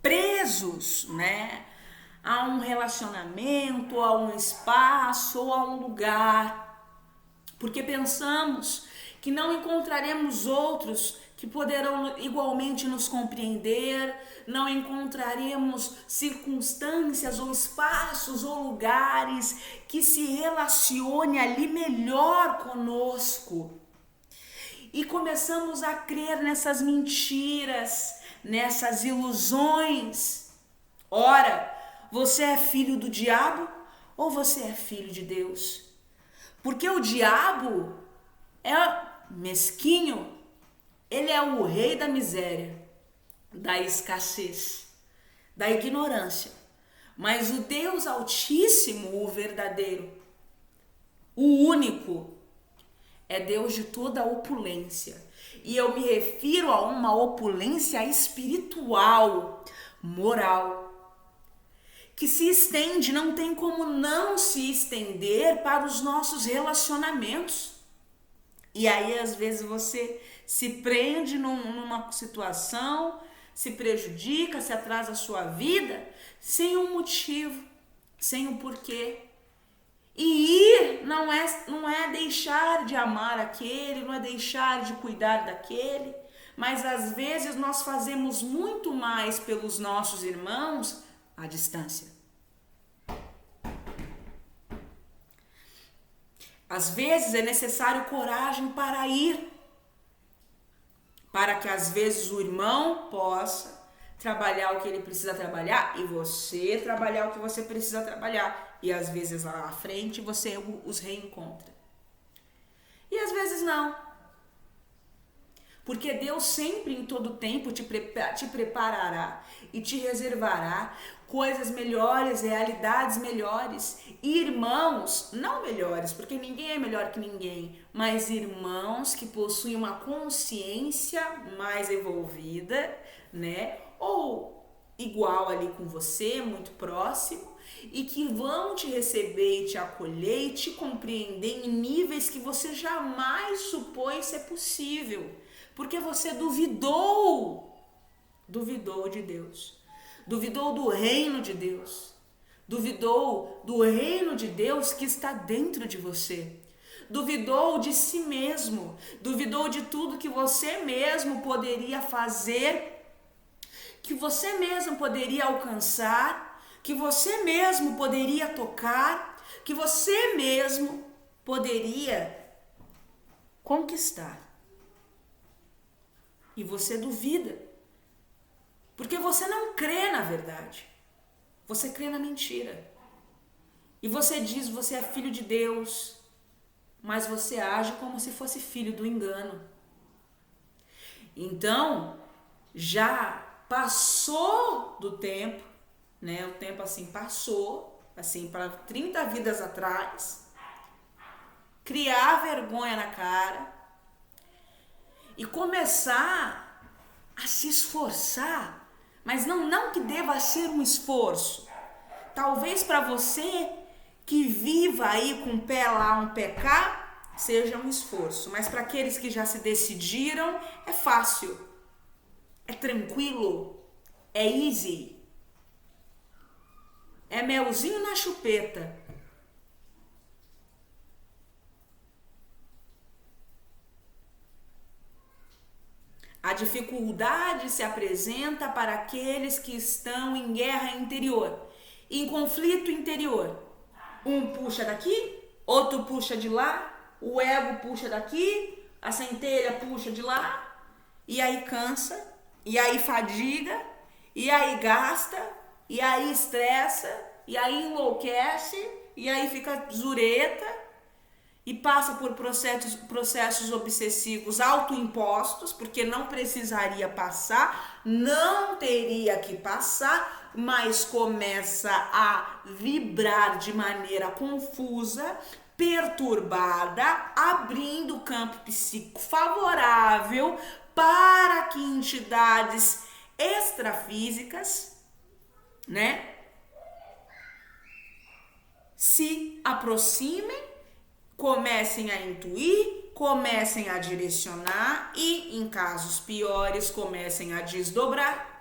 presos, né? A um relacionamento, a um espaço ou a um lugar. Porque pensamos que não encontraremos outros que poderão igualmente nos compreender, não encontraremos circunstâncias ou espaços ou lugares que se relacione ali melhor conosco. E começamos a crer nessas mentiras, nessas ilusões. Ora, você é filho do diabo ou você é filho de Deus? Porque o diabo é mesquinho, ele é o rei da miséria, da escassez, da ignorância. Mas o Deus Altíssimo, o verdadeiro, o único, é Deus de toda a opulência. E eu me refiro a uma opulência espiritual, moral, que se estende, não tem como não se estender para os nossos relacionamentos. E aí, às vezes, você se prende numa situação, se prejudica, se atrasa a sua vida, sem um motivo, sem um porquê. E ir não é deixar de amar aquele, não é deixar de cuidar daquele, mas às vezes nós fazemos muito mais pelos nossos irmãos à distância. Às vezes é necessário coragem para ir, para que às vezes o irmão possa trabalhar o que ele precisa trabalhar e você trabalhar o que você precisa trabalhar. E às vezes lá à frente você os reencontra. E às vezes não. Porque Deus sempre em todo tempo te preparará e te reservará coisas melhores, realidades melhores, irmãos, não melhores, porque ninguém é melhor que ninguém, mas irmãos que possuem uma consciência mais evolvida, né? Ou igual ali com você, muito próximo, e que vão te receber e te acolher e te compreender em níveis que você jamais supôs ser possível, porque você duvidou de Deus. Duvidou do reino de Deus, duvidou do reino de Deus que está dentro de você, duvidou de si mesmo, duvidou de tudo que você mesmo poderia fazer, que você mesmo poderia alcançar, que você mesmo poderia tocar, que você mesmo poderia conquistar. E você duvida. Porque você não crê na verdade, você crê na mentira. E você diz, você é filho de Deus, mas você age como se fosse filho do engano. Então, já passou do tempo, né? O tempo assim passou, assim, para 30 vidas atrás, criar vergonha na cara e começar a se esforçar. Mas não que deva ser um esforço. Talvez para você que viva aí com um pé lá, um pé cá, seja um esforço. Mas para aqueles que já se decidiram, é fácil, é tranquilo, é easy, é melzinho na chupeta. A dificuldade se apresenta para aqueles que estão em guerra interior, em conflito interior. Um puxa daqui, outro puxa de lá, o ego puxa daqui, a centelha puxa de lá, e aí cansa, e aí fadiga, e aí gasta, e aí estressa, e aí enlouquece, e aí fica zureta, e passa por processos obsessivos autoimpostos, porque não precisaria passar, não teria que passar, mas começa a vibrar de maneira confusa, perturbada, abrindo o campo psíquico favorável para que entidades extrafísicas, né, se aproximem, comecem a intuir, comecem a direcionar e, em casos piores, comecem a desdobrar.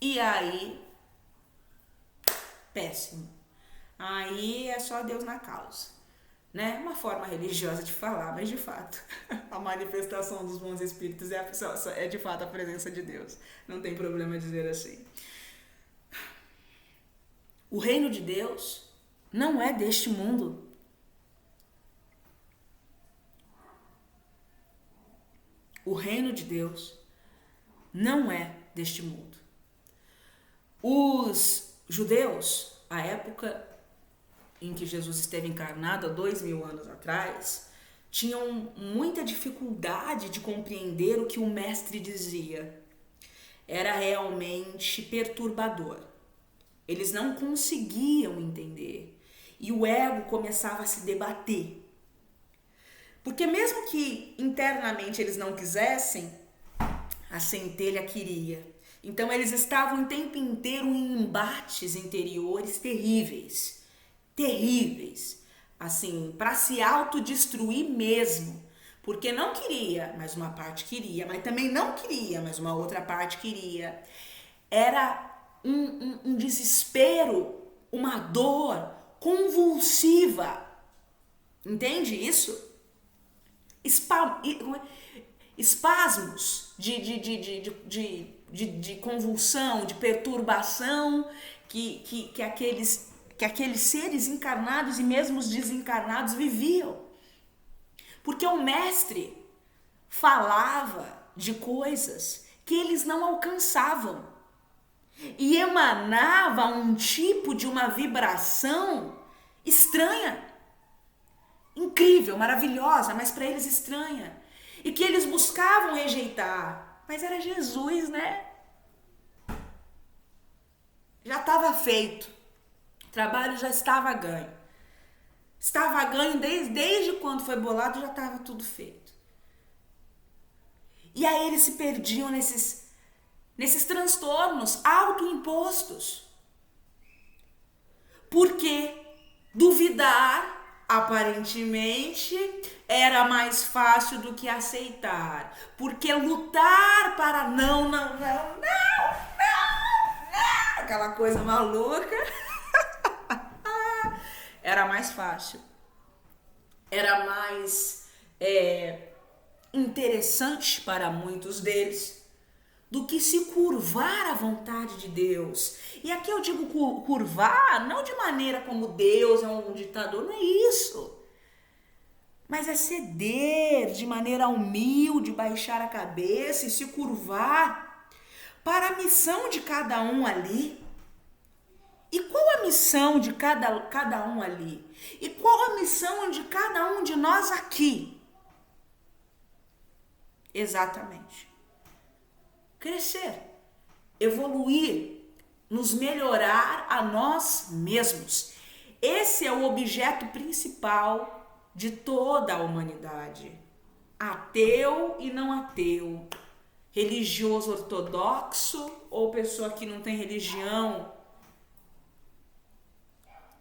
E aí, péssimo. Aí é só Deus na causa, né? Uma forma religiosa de falar, mas de fato, a manifestação dos bons espíritos é de fato a presença de Deus. Não tem problema dizer assim. O reino de Deus não é deste mundo. O reino de Deus não é deste mundo. Os judeus, à época em que Jesus esteve encarnado, há 2000 anos atrás, tinham muita dificuldade de compreender o que o mestre dizia. Era realmente perturbador. Eles não conseguiam entender. E o ego começava a se debater. Porque mesmo que internamente eles não quisessem, a centelha queria. Então eles estavam o tempo inteiro em embates interiores terríveis. Terríveis. Assim, para se autodestruir mesmo. Porque não queria, mas uma parte queria. Mas também não queria, mas uma outra parte queria. Era um desespero, uma dor convulsiva. Entende isso? Espasmos de convulsão, de perturbação que aqueles seres encarnados e mesmo os desencarnados viviam. Porque o mestre falava de coisas que eles não alcançavam e emanava um tipo de uma vibração estranha. Incrível, maravilhosa, mas para eles estranha. E que eles buscavam rejeitar. Mas era Jesus, né? Já estava feito. O trabalho já estava ganho. Estava ganho desde quando foi bolado, já estava tudo feito. E aí eles se perdiam nesses transtornos autoimpostos. Porque duvidar aparentemente era mais fácil do que aceitar, porque lutar para não, aquela coisa maluca, era mais fácil, era mais interessante para muitos deles do que se curvar à vontade de Deus. E aqui eu digo curvar não de maneira como Deus é um ditador, não é isso. Mas é ceder de maneira humilde, baixar a cabeça e se curvar para a missão de cada um ali. E qual a missão de cada um ali? E qual a missão de cada um de nós aqui? Exatamente. Crescer, evoluir, nos melhorar a nós mesmos. Esse é o objeto principal de toda a humanidade. Ateu e não ateu, religioso ortodoxo ou pessoa que não tem religião.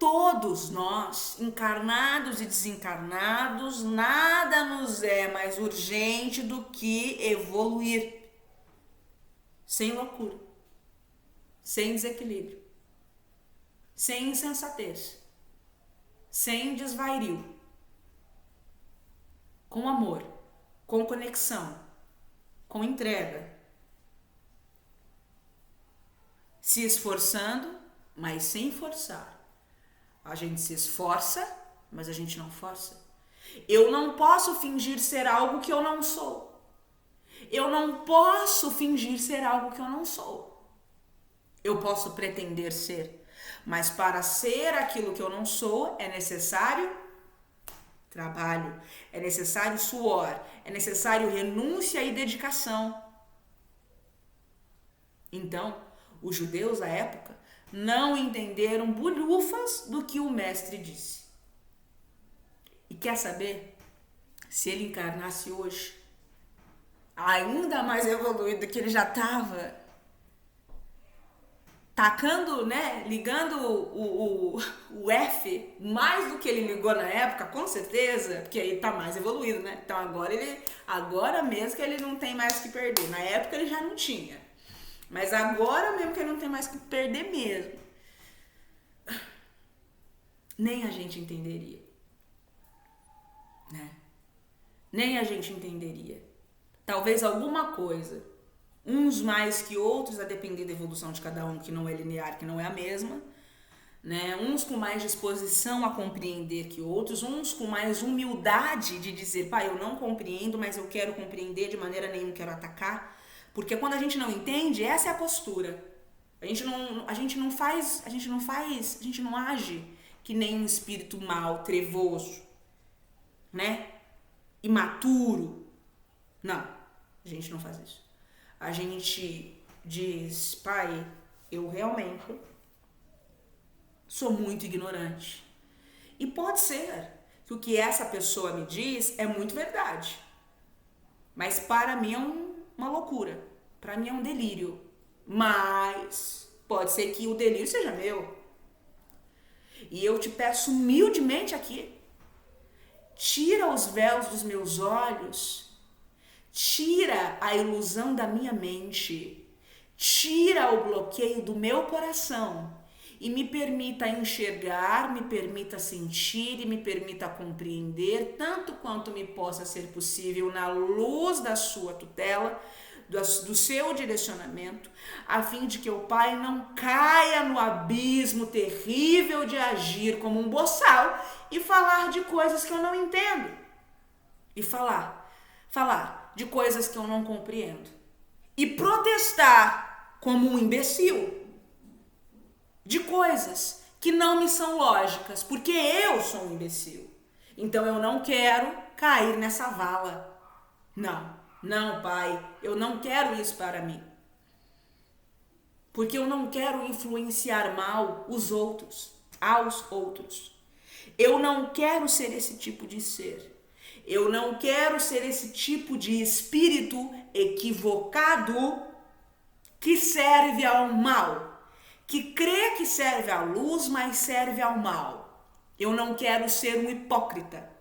todos nós, encarnados e desencarnados, nada nos é mais urgente do que evoluir. Sem loucura, sem desequilíbrio, sem insensatez, sem desvario, com amor, com conexão, com entrega, se esforçando, mas sem forçar. A gente se esforça, mas a gente não força. Eu não posso fingir ser algo que eu não sou. Eu não posso fingir ser algo que eu não sou. Eu posso pretender ser, mas para ser aquilo que eu não sou é necessário trabalho, é necessário suor, é necessário renúncia e dedicação. Então, os judeus à época não entenderam bulhufas do que o mestre disse. E quer saber? Se ele encarnasse hoje, ainda mais evoluído do que ele já estava, tacando, né, ligando o F mais do que ele ligou na época, com certeza, porque aí tá mais evoluído, né? Então agora mesmo que ele não tem mais que perder. Na época ele já não tinha. Mas agora mesmo que ele não tem mais que perder mesmo. Nem a gente entenderia. Né? Nem a gente entenderia. Talvez alguma coisa, uns mais que outros, a depender da evolução de cada um, que não é linear, que não é a mesma, né? Uns com mais disposição a compreender que outros, uns com mais humildade de dizer, pai, eu não compreendo, mas eu quero compreender, de maneira nenhuma quero atacar, porque quando a gente não entende, essa é a postura. A gente não age que nem um espírito mau, trevoso, né? Imaturo. Não, a gente não faz isso. A gente diz, pai, eu realmente sou muito ignorante. E pode ser que o que essa pessoa me diz é muito verdade. Mas para mim é uma loucura. Para mim é um delírio. Mas pode ser que o delírio seja meu. E eu te peço humildemente aqui, tira os véus dos meus olhos, tira a ilusão da minha mente, tira o bloqueio do meu coração e me permita enxergar, me permita sentir e me permita compreender tanto quanto me possa ser possível na luz da sua tutela, do seu direcionamento, a fim de que o Pai não caia no abismo terrível de agir como um boçal e falar de coisas que eu não entendo. E falar de coisas que eu não compreendo. E protestar como um imbecil de coisas que não me são lógicas, porque eu sou um imbecil. Então eu não quero cair nessa vala. Não, pai, eu não quero isso para mim. Porque eu não quero influenciar mal aos outros. Eu não quero ser esse tipo de ser. Eu não quero ser esse tipo de espírito equivocado que serve ao mal, que crê que serve à luz, mas serve ao mal. Eu não quero ser um hipócrita.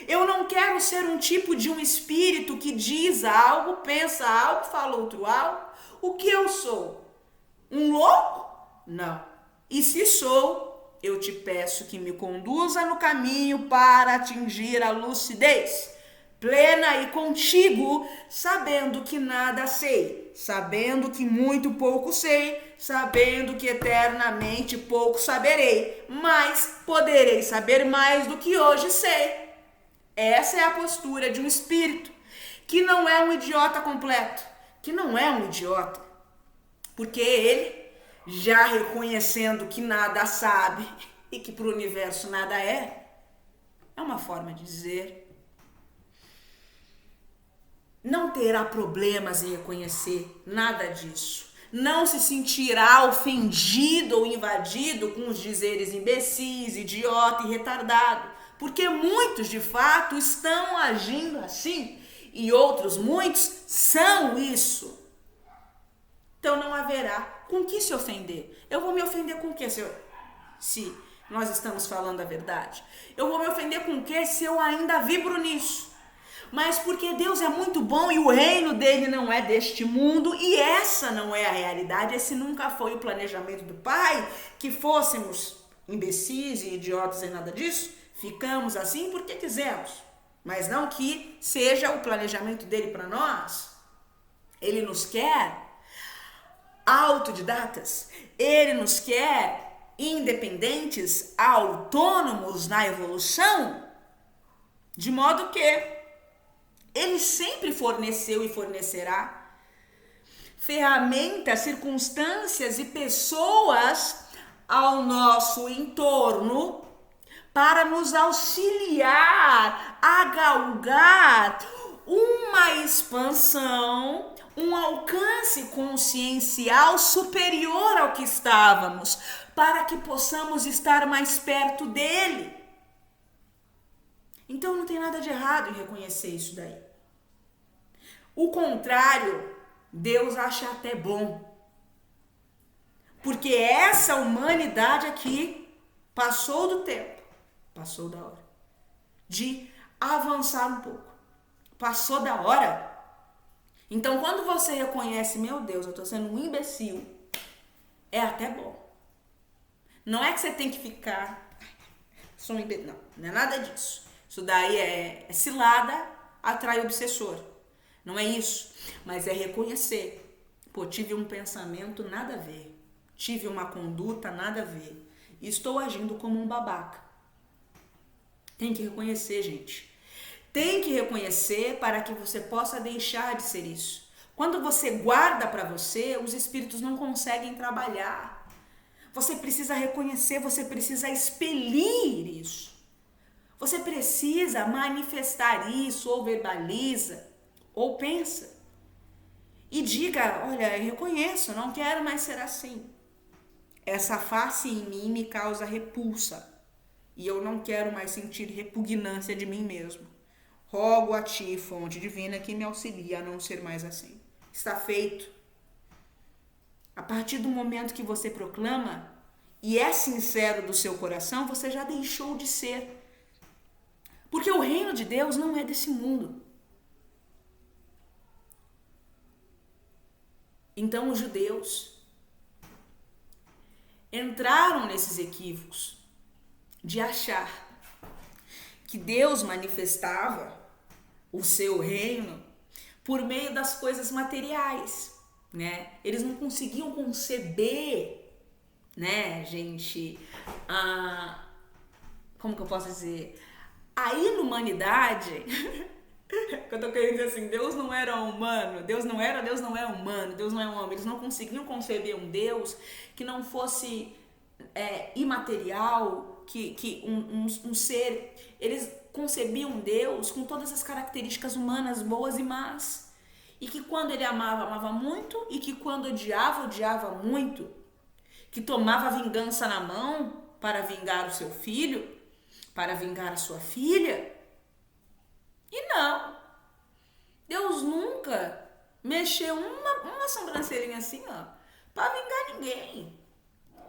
Eu não quero ser um tipo de um espírito que diz algo, pensa algo, fala outro algo. O que eu sou? Um louco? Não. E se sou, eu te peço que me conduza no caminho para atingir a lucidez plena e contigo, sabendo que nada sei, sabendo que muito pouco sei, sabendo que eternamente pouco saberei, mas poderei saber mais do que hoje sei. Essa é a postura de um espírito que não é um idiota completo, que não é um idiota, porque ele, já reconhecendo que nada sabe e que para o universo nada é uma forma de dizer, não terá problemas em reconhecer nada disso. Não se sentirá ofendido ou invadido com os dizeres imbecis, idiota e retardado. Porque muitos, de fato, estão agindo assim. E outros muitos são isso. Então não haverá com que se ofender. Eu vou me ofender com o quê? Se nós estamos falando a verdade? Eu vou me ofender com o quê se eu ainda vibro nisso? Mas porque Deus é muito bom e o reino dele não é deste mundo e essa não é a realidade, esse nunca foi o planejamento do Pai, que fôssemos imbecis e idiotas e nada disso, ficamos assim porque quisemos, mas não que seja o planejamento dele para nós. Ele nos quer autodidatas, ele nos quer independentes, autônomos na evolução, de modo que ele sempre forneceu e fornecerá ferramentas, circunstâncias e pessoas ao nosso entorno para nos auxiliar a galgar uma expansão, um alcance consciencial superior ao que estávamos, para que possamos estar mais perto dele. Então não tem nada de errado em reconhecer isso daí. O contrário, Deus acha até bom. Porque essa humanidade aqui passou do tempo, passou da hora de avançar um pouco. Passou da hora. Então quando você reconhece, meu Deus, eu estou sendo um imbecil, é até bom. Não é que você tem que ficar, sou um imbecil, não é nada disso. Isso daí é cilada, atrai obsessor. Não é isso, mas é reconhecer. Pô, tive um pensamento nada a ver. Tive uma conduta nada a ver. Estou agindo como um babaca. Tem que reconhecer, gente. Tem que reconhecer para que você possa deixar de ser isso. Quando você guarda para você, os espíritos não conseguem trabalhar. Você precisa reconhecer, você precisa expelir isso. Você precisa manifestar isso, ou verbaliza, ou pensa. E diga, olha, eu reconheço, não quero mais ser assim. Essa face em mim me causa repulsa. E eu não quero mais sentir repugnância de mim mesmo. Rogo a ti, fonte divina, que me auxilie a não ser mais assim. Está feito. A partir do momento que você proclama, e é sincero do seu coração, você já deixou de ser. Porque o reino de Deus não é desse mundo. Então os judeus entraram nesses equívocos de achar que Deus manifestava o seu reino por meio das coisas materiais, né? Eles não conseguiam conceber, né, gente, como que eu posso dizer? A inumanidade, que eu tô querendo dizer assim, Deus não era humano, Deus não é humano, Deus não é um homem. Eles não conseguiam conceber um Deus que não fosse imaterial, que um ser. Eles concebiam um Deus com todas as características humanas, boas e más. E que quando ele amava, amava muito, e que quando odiava, odiava muito. Que tomava vingança na mão para vingar o seu filho, para vingar a sua filha. E não. Deus nunca mexeu uma sobrancelhinha assim, ó, para vingar ninguém.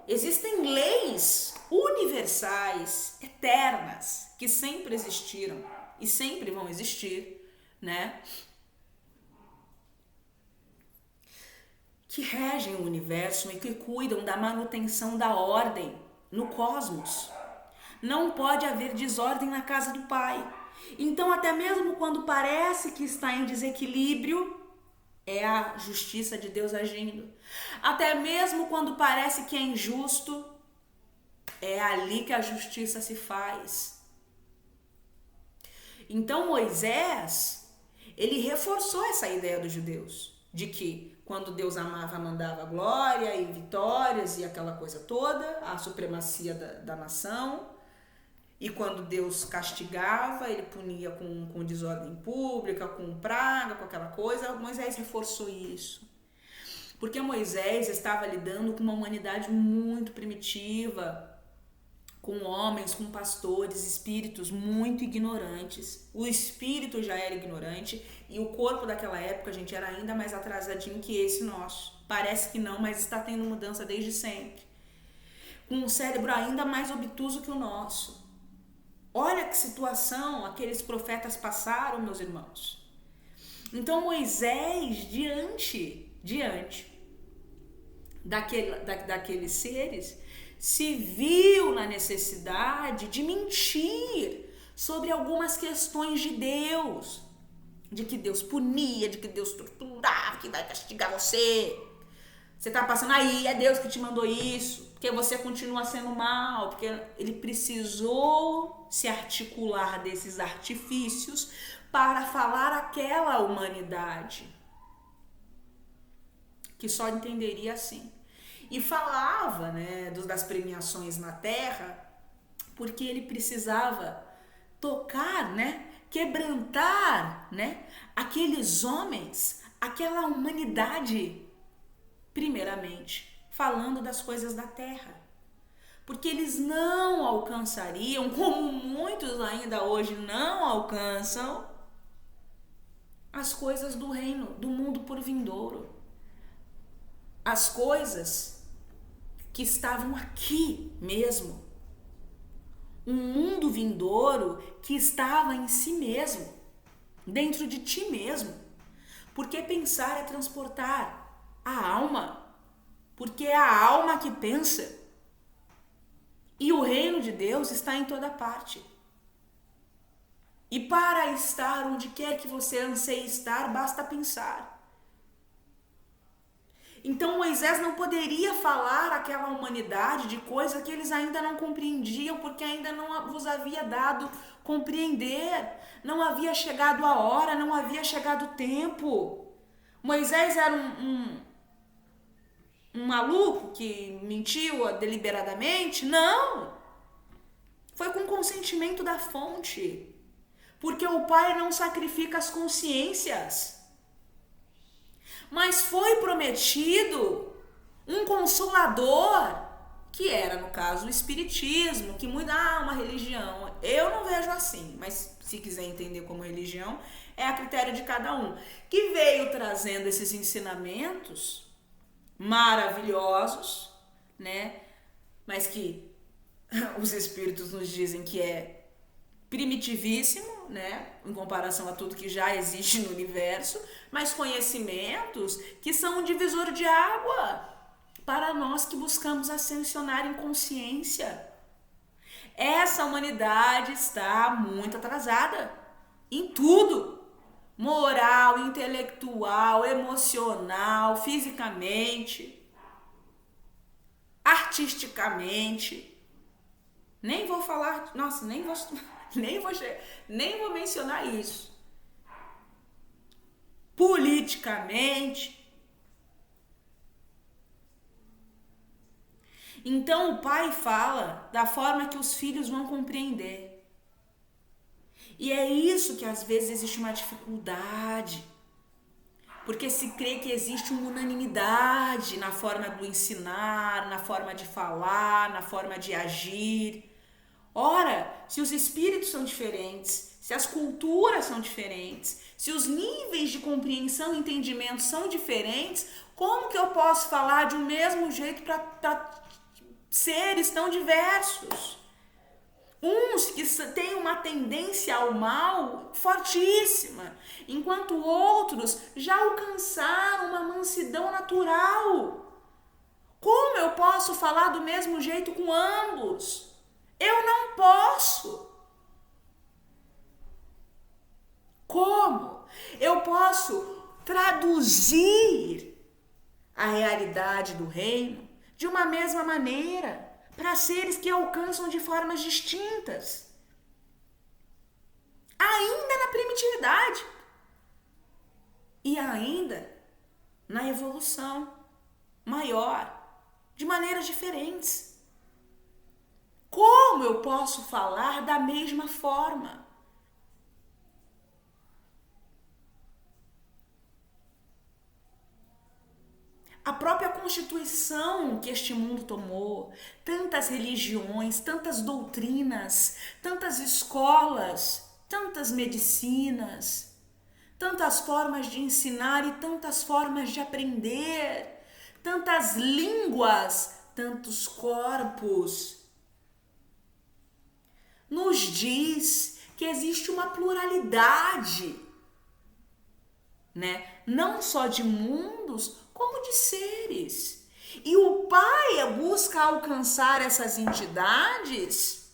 Existem leis universais, eternas, que sempre existiram e sempre vão existir, né? Que regem o universo e que cuidam da manutenção da ordem no cosmos. Não pode haver desordem na casa do Pai. Então, até mesmo quando parece que está em desequilíbrio, é a justiça de Deus agindo. Até mesmo quando parece que é injusto, é ali que a justiça se faz. Então, Moisés, ele reforçou essa ideia dos judeus, de que quando Deus amava, mandava glória e vitórias e aquela coisa toda, a supremacia da nação. E quando Deus castigava, ele punia com desordem pública, com praga, com aquela coisa. Moisés reforçou isso. Porque Moisés estava lidando com uma humanidade muito primitiva, com homens, com pastores, espíritos muito ignorantes. O espírito já era ignorante e o corpo daquela época, gente, era ainda mais atrasadinho que esse nosso. Parece que não, mas está tendo mudança desde sempre. com um cérebro ainda mais obtuso que o nosso. Olha que situação aqueles profetas passaram, meus irmãos. Então Moisés, diante daqueles seres, se viu na necessidade de mentir sobre algumas questões de Deus, de que Deus punia, de que Deus torturava, que vai castigar você. Você tá passando aí, é Deus que te mandou isso, porque você continua sendo mal, porque ele precisou se articular desses artifícios para falar àquela humanidade que só entenderia assim. E falava, né, das premiações na terra, porque ele precisava tocar, né, quebrantar, né, aqueles homens, aquela humanidade, primeiramente, falando das coisas da terra. Porque eles não alcançariam, como muitos ainda hoje não alcançam, as coisas do reino, do mundo por vindouro. As coisas que estavam aqui mesmo. Um mundo vindouro que estava em si mesmo, dentro de ti mesmo. Porque pensar é transportar a alma, porque é a alma que pensa. E o reino de Deus está em toda parte. E para estar onde quer que você anseie estar, basta pensar. Então Moisés não poderia falar àquela humanidade de coisa que eles ainda não compreendiam, porque ainda não vos havia dado compreender. Não havia chegado a hora, não havia chegado o tempo. Moisés era um maluco que mentiu deliberadamente? Não! Foi com consentimento da fonte. Porque o Pai não sacrifica as consciências. Mas foi prometido um consolador, que era, no caso, o Espiritismo, que muda uma religião. Eu não vejo assim, mas se quiser entender como religião, é a critério de cada um. Que veio trazendo esses ensinamentos maravilhosos, né? Mas que os espíritos nos dizem que é primitivíssimo, né? Em comparação a tudo que já existe no universo, mas conhecimentos que são um divisor de água para nós que buscamos ascensionar em consciência. Essa humanidade está muito atrasada em tudo. Moral, intelectual, emocional, fisicamente, artisticamente. Nem vou falar, nossa, nem vou mencionar isso. Politicamente. Então o pai fala da forma que os filhos vão compreender. E é isso que às vezes existe uma dificuldade. Porque se crê que existe uma unanimidade na forma do ensinar, na forma de falar, na forma de agir. Ora, se os espíritos são diferentes, se as culturas são diferentes, se os níveis de compreensão e entendimento são diferentes, como que eu posso falar de um mesmo jeito para seres tão diversos? Uns que têm uma tendência ao mal fortíssima, enquanto outros já alcançaram uma mansidão natural. Como eu posso falar do mesmo jeito com ambos? Eu não posso. Como? Eu posso traduzir a realidade do reino de uma mesma maneira para seres que alcançam de formas distintas. Ainda na primitividade. E ainda na evolução maior, de maneiras diferentes. Como eu posso falar da mesma forma? A própria constituição que este mundo tomou, tantas religiões, tantas doutrinas, tantas escolas, tantas medicinas, tantas formas de ensinar e tantas formas de aprender, tantas línguas, tantos corpos. Nos diz que existe uma pluralidade, né? Não só de mundos, como de seres. E o Pai busca alcançar essas entidades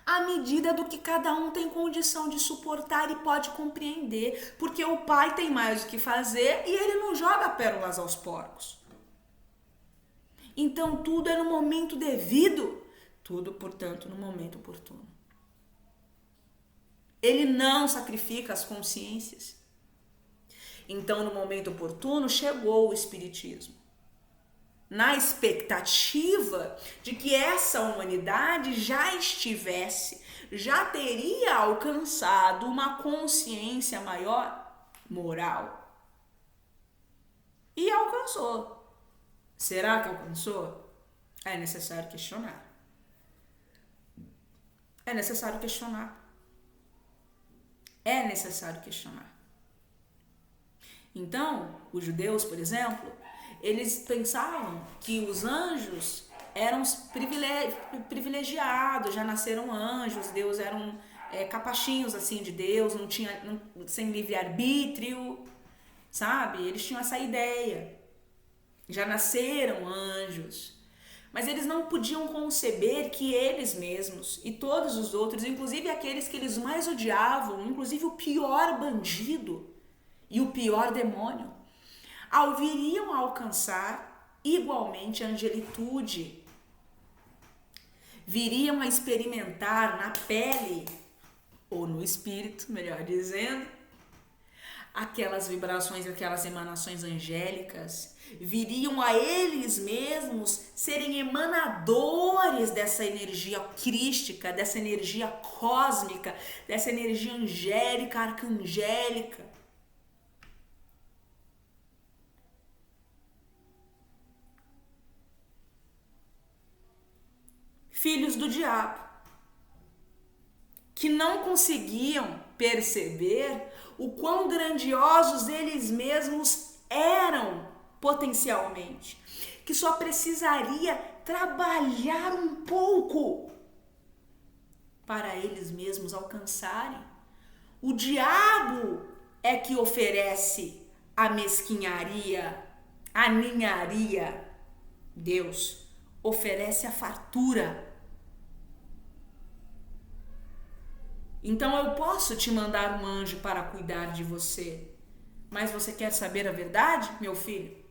à medida do que cada um tem condição de suportar e pode compreender, porque o Pai tem mais o que fazer e ele não joga pérolas aos porcos. Então tudo é no momento devido, tudo, portanto, no momento oportuno. Ele não sacrifica as consciências. Então, no momento oportuno, chegou o Espiritismo, na expectativa de que essa humanidade já teria alcançado uma consciência maior, moral. E alcançou. Será que alcançou? É necessário questionar. É necessário questionar. É necessário questionar. Então, os judeus, por exemplo, eles pensavam que os anjos eram privilegiados, já nasceram anjos, Deus eram capachinhos assim de Deus, sem livre-arbítrio, sabe? Eles tinham essa ideia, já nasceram anjos. Mas eles não podiam conceber que eles mesmos e todos os outros, inclusive aqueles que eles mais odiavam, inclusive o pior bandido e o pior demônio, viriam a alcançar igualmente a angelitude, viriam a experimentar na pele, ou no espírito, melhor dizendo, aquelas vibrações, aquelas emanações angélicas, viriam a eles mesmos serem emanadores dessa energia crística, dessa energia cósmica, dessa energia angélica, arcangélica. Filhos do diabo, que não conseguiam perceber o quão grandiosos eles mesmos eram potencialmente, que só precisaria trabalhar um pouco para eles mesmos alcançarem. O diabo é que oferece a mesquinharia, a ninharia. Deus oferece a fartura. Então eu posso te mandar um anjo para cuidar de você, mas você quer saber a verdade, meu filho?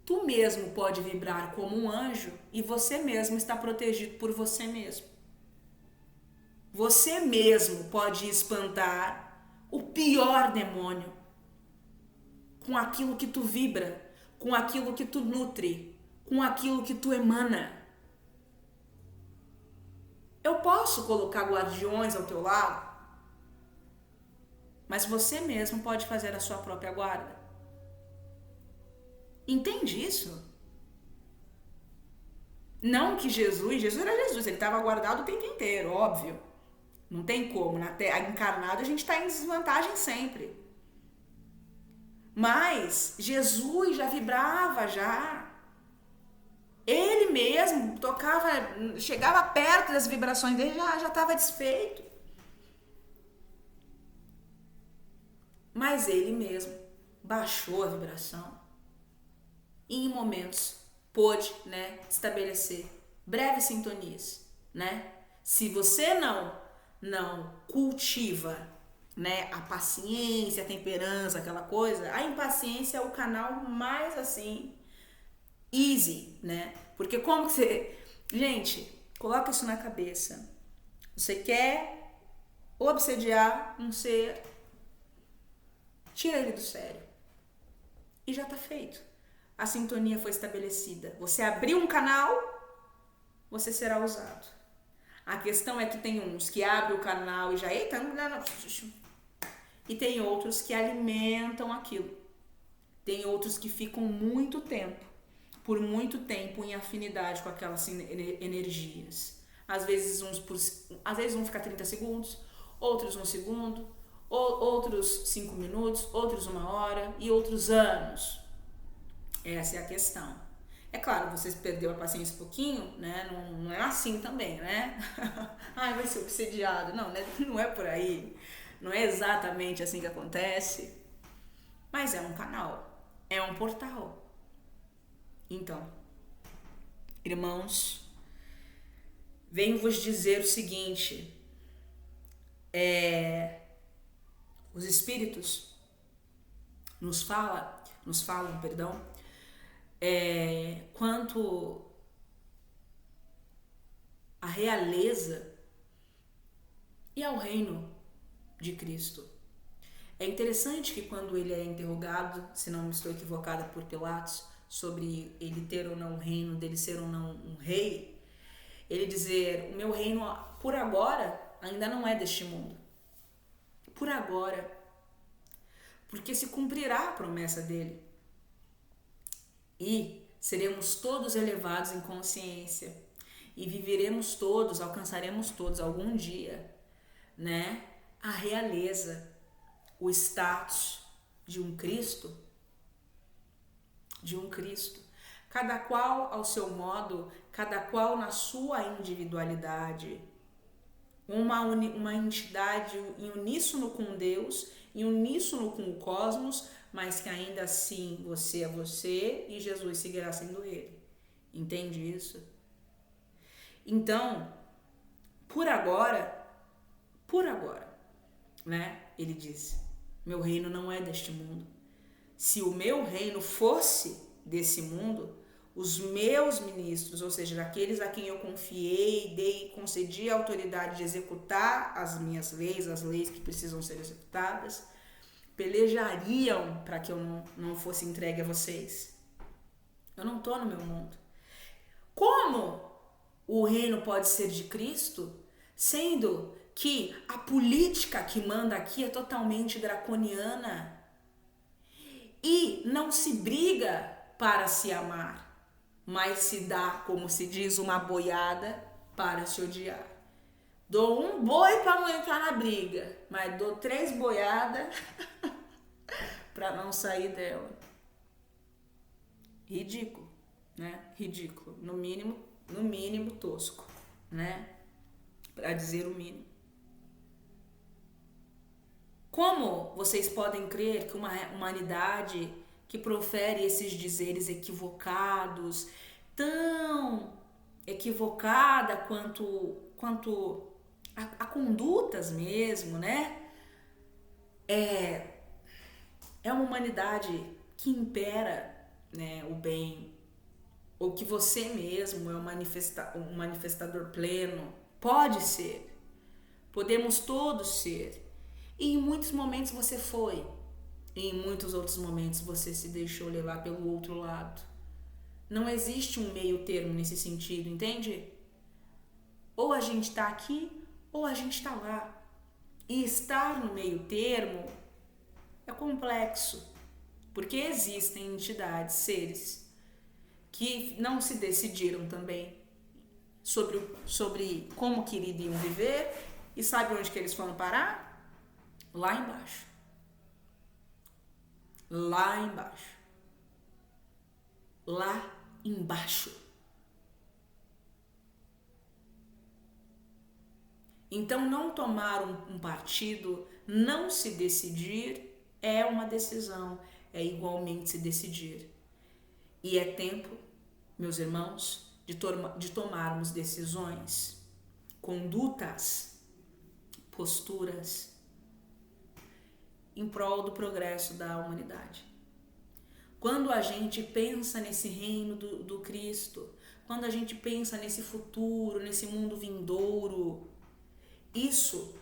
Tu mesmo pode vibrar como um anjo e você mesmo está protegido por você mesmo. Você mesmo pode espantar o pior demônio com aquilo que tu vibra, com aquilo que tu nutre, com aquilo que tu emana. Eu posso colocar guardiões ao teu lado, mas você mesmo pode fazer a sua própria guarda. Entende isso? Não que Jesus era Jesus, ele estava guardado o tempo inteiro, óbvio. Não tem como, na Terra encarnado a gente está em desvantagem sempre. Mas Jesus já vibrava, Ele mesmo tocava, chegava perto das vibrações dele, já estava desfeito. Mas ele mesmo baixou a vibração e em momentos pôde, estabelecer breves sintonias, Se você não cultiva, a paciência, a temperança, aquela coisa, a impaciência é o canal mais assim easy, Porque como que você... Gente, coloca isso na cabeça. Você quer obsediar um ser, tira ele do sério. E já tá feito. A sintonia foi estabelecida. Você abriu um canal, você será usado. A questão é que tem uns que abrem o canal e já... Eita, não. E tem outros que alimentam aquilo. Tem outros que ficam por muito tempo em afinidade com aquelas energias. Às vezes um fica 30 segundos, outros 1 segundo, outros 5 minutos, outros 1 hora e outros anos. Essa é a questão. É claro, vocês perderam a paciência um pouquinho, né? Não é assim também, né? Ai, vai ser obsediado. Não, né? Não é por aí. Não é exatamente assim que acontece. Mas é um canal, é um portal. Então, irmãos, venho vos dizer o seguinte, os espíritos nos falam, quanto à realeza e ao reino de Cristo. É interessante que quando ele é interrogado, se não me estou equivocada, por Pilatos, sobre ele ter ou não um reino, dele ser ou não um rei, ele dizer, o meu reino por agora ainda não é deste mundo. Por agora. Porque se cumprirá a promessa dele. E seremos todos elevados em consciência. E viveremos todos, alcançaremos todos algum dia, né, a realeza, o status de um Cristo, cada qual ao seu modo, cada qual na sua individualidade, uma entidade em uníssono com Deus, em uníssono com o cosmos, mas que ainda assim você é você e Jesus seguirá sendo ele. Entende isso? Então, por agora, né, ele diz, meu reino não é deste mundo. Se o meu reino fosse desse mundo, os meus ministros, ou seja, aqueles a quem eu confiei, concedi a autoridade de executar as minhas leis, as leis que precisam ser executadas, pelejariam para que eu não fosse entregue a vocês. Eu não estou no meu mundo. Como o reino pode ser de Cristo, sendo que a política que manda aqui é totalmente draconiana e não se briga para se amar, mas se dá, como se diz, uma boiada para se odiar. Dou um boi para não entrar na briga, mas dou 3 boiadas para não sair dela. Ridículo, né? Ridículo, no mínimo tosco, né? Para dizer o mínimo. Como vocês podem crer que uma humanidade que profere esses dizeres equivocados, tão equivocada quanto a condutas mesmo, né? É uma humanidade que impera, né, o bem, ou que você mesmo é um manifestador pleno. Pode ser. Podemos todos ser. E em muitos momentos você foi. E em muitos outros momentos você se deixou levar pelo outro lado. Não existe um meio termo nesse sentido, entende? Ou a gente está aqui, ou a gente está lá. E estar no meio termo é complexo. Porque existem entidades, seres, que não se decidiram também sobre como que iriam viver. E sabe onde que eles foram parar? Lá embaixo. Lá embaixo. Lá embaixo. Então, não tomar um partido, não se decidir, é uma decisão. É igualmente se decidir. E é tempo, meus irmãos, de tomarmos decisões, condutas, posturas em prol do progresso da humanidade. Quando a gente pensa nesse reino do Cristo, quando a gente pensa nesse futuro, nesse mundo vindouro, isso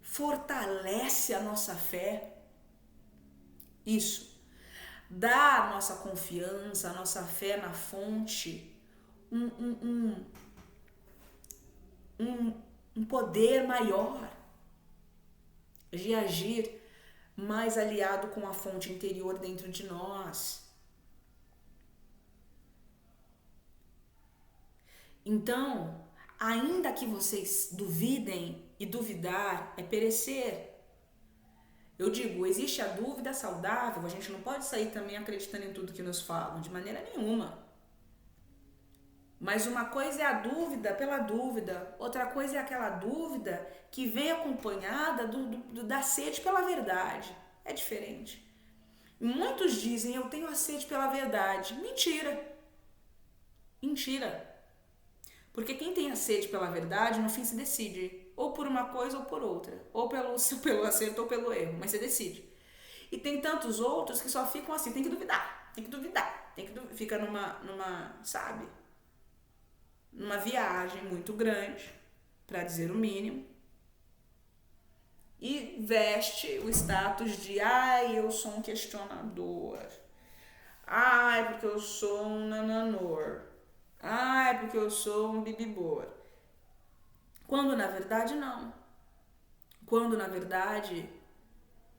fortalece a nossa fé, isso dá a nossa confiança, a nossa fé na fonte, um poder maior de agir, mais aliado com a fonte interior dentro de nós. Então, ainda que vocês duvidem, e duvidar é perecer. Eu digo, existe a dúvida saudável, a gente não pode sair também acreditando em tudo que nos falam, de maneira nenhuma. Mas uma coisa é a dúvida pela dúvida, outra coisa é aquela dúvida que vem acompanhada da sede pela verdade. É diferente. Muitos dizem, eu tenho a sede pela verdade. Mentira. Mentira. Porque quem tem a sede pela verdade, no fim se decide. Ou por uma coisa ou por outra. Ou pelo acerto ou pelo erro. Mas você decide. E tem tantos outros que só ficam assim, tem que duvidar. Fica sabe? Numa viagem muito grande, para dizer o mínimo. E veste o status de, eu sou um questionador. Porque eu sou um nananor. Porque eu sou um bibibor. Quando na verdade não. Quando na verdade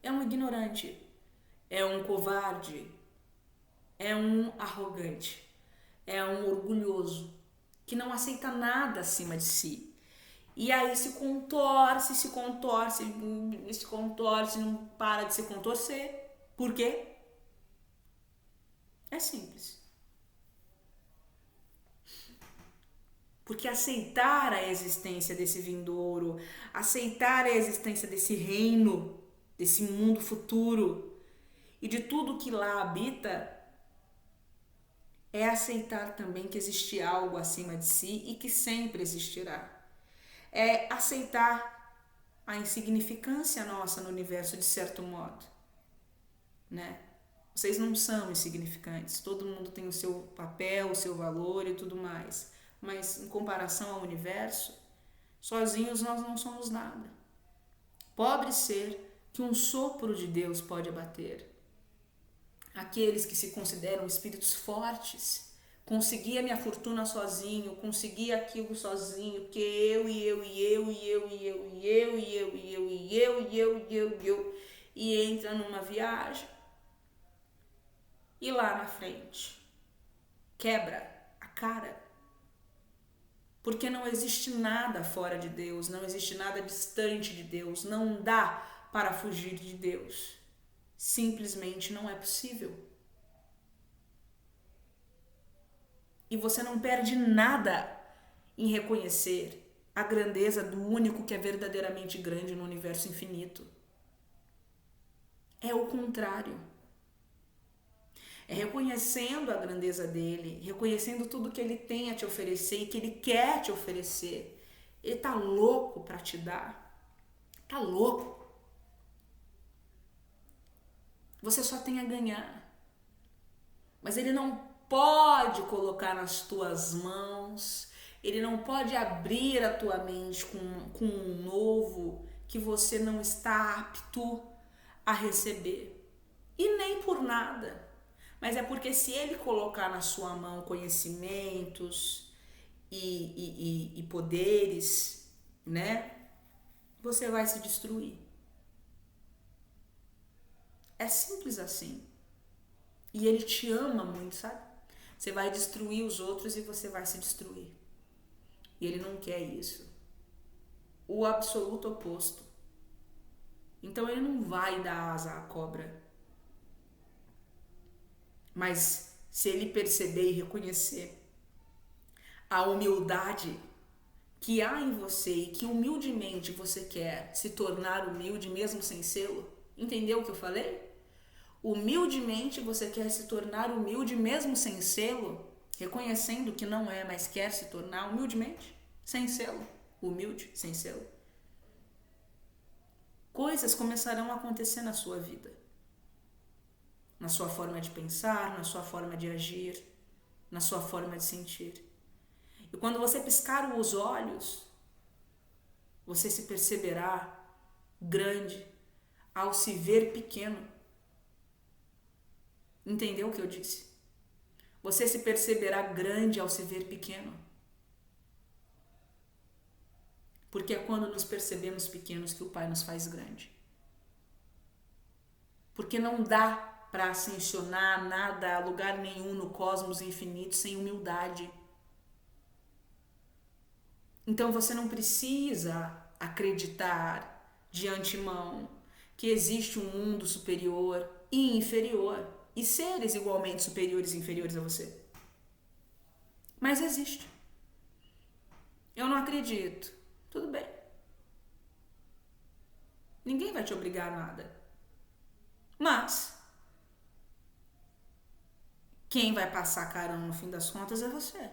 é um ignorante, é um covarde, é um arrogante, é um orgulhoso, que não aceita nada acima de si. E aí se contorce, não para de se contorcer. Por quê? É simples. Porque aceitar a existência desse vindouro, aceitar a existência desse reino, desse mundo futuro e de tudo que lá habita, é aceitar também que existe algo acima de si e que sempre existirá. É aceitar a insignificância nossa no universo de certo modo, né? Vocês não são insignificantes, todo mundo tem o seu papel, o seu valor e tudo mais, mas em comparação ao universo, sozinhos nós não somos nada. Pobre ser que um sopro de Deus pode abater. Aqueles que se consideram espíritos fortes, consegui a minha fortuna sozinho, consegui aquilo sozinho, que eu, e entra numa viagem e lá na frente quebra a cara, porque não existe nada fora de Deus, não existe nada distante de Deus, não dá para fugir de Deus, simplesmente não é possível. E você não perde nada em reconhecer a grandeza do único que é verdadeiramente grande no universo infinito. É o contrário. É reconhecendo a grandeza dele, reconhecendo tudo que ele tem a te oferecer e que ele quer te oferecer. Ele tá louco para te dar. Tá louco. Você só tem a ganhar. Mas ele não pode colocar nas tuas mãos, ele não pode abrir a tua mente com um novo que você não está apto a receber. E nem por nada. Mas é porque se ele colocar na sua mão conhecimentos e poderes, né? Você vai se destruir. É simples assim. E ele te ama muito, sabe? Você vai destruir os outros e você vai se destruir. E ele não quer isso. O absoluto oposto. Então ele não vai dar asa à cobra. Mas se ele perceber e reconhecer a humildade que há em você e que humildemente você quer se tornar humilde mesmo sem sê-lo, entendeu o que eu falei? Humildemente você quer se tornar humilde mesmo sem sê-lo, reconhecendo que não é, mas quer se tornar humildemente, sem sê-lo, humilde, sem sê-lo. Coisas começarão a acontecer na sua vida. Na sua forma de pensar, na sua forma de agir, na sua forma de sentir. E quando você piscar os olhos, você se perceberá grande ao se ver pequeno. Entendeu o que eu disse? Você se perceberá grande ao se ver pequeno. Porque é quando nos percebemos pequenos que o Pai nos faz grande. Porque não dá para ascensionar nada a lugar nenhum no cosmos infinito sem humildade. Então você não precisa acreditar de antemão que existe um mundo superior e inferior e seres igualmente superiores e inferiores a você. Mas existe. Eu não acredito. Tudo bem. Ninguém vai te obrigar a nada. Mas quem vai passar carão no fim das contas é você.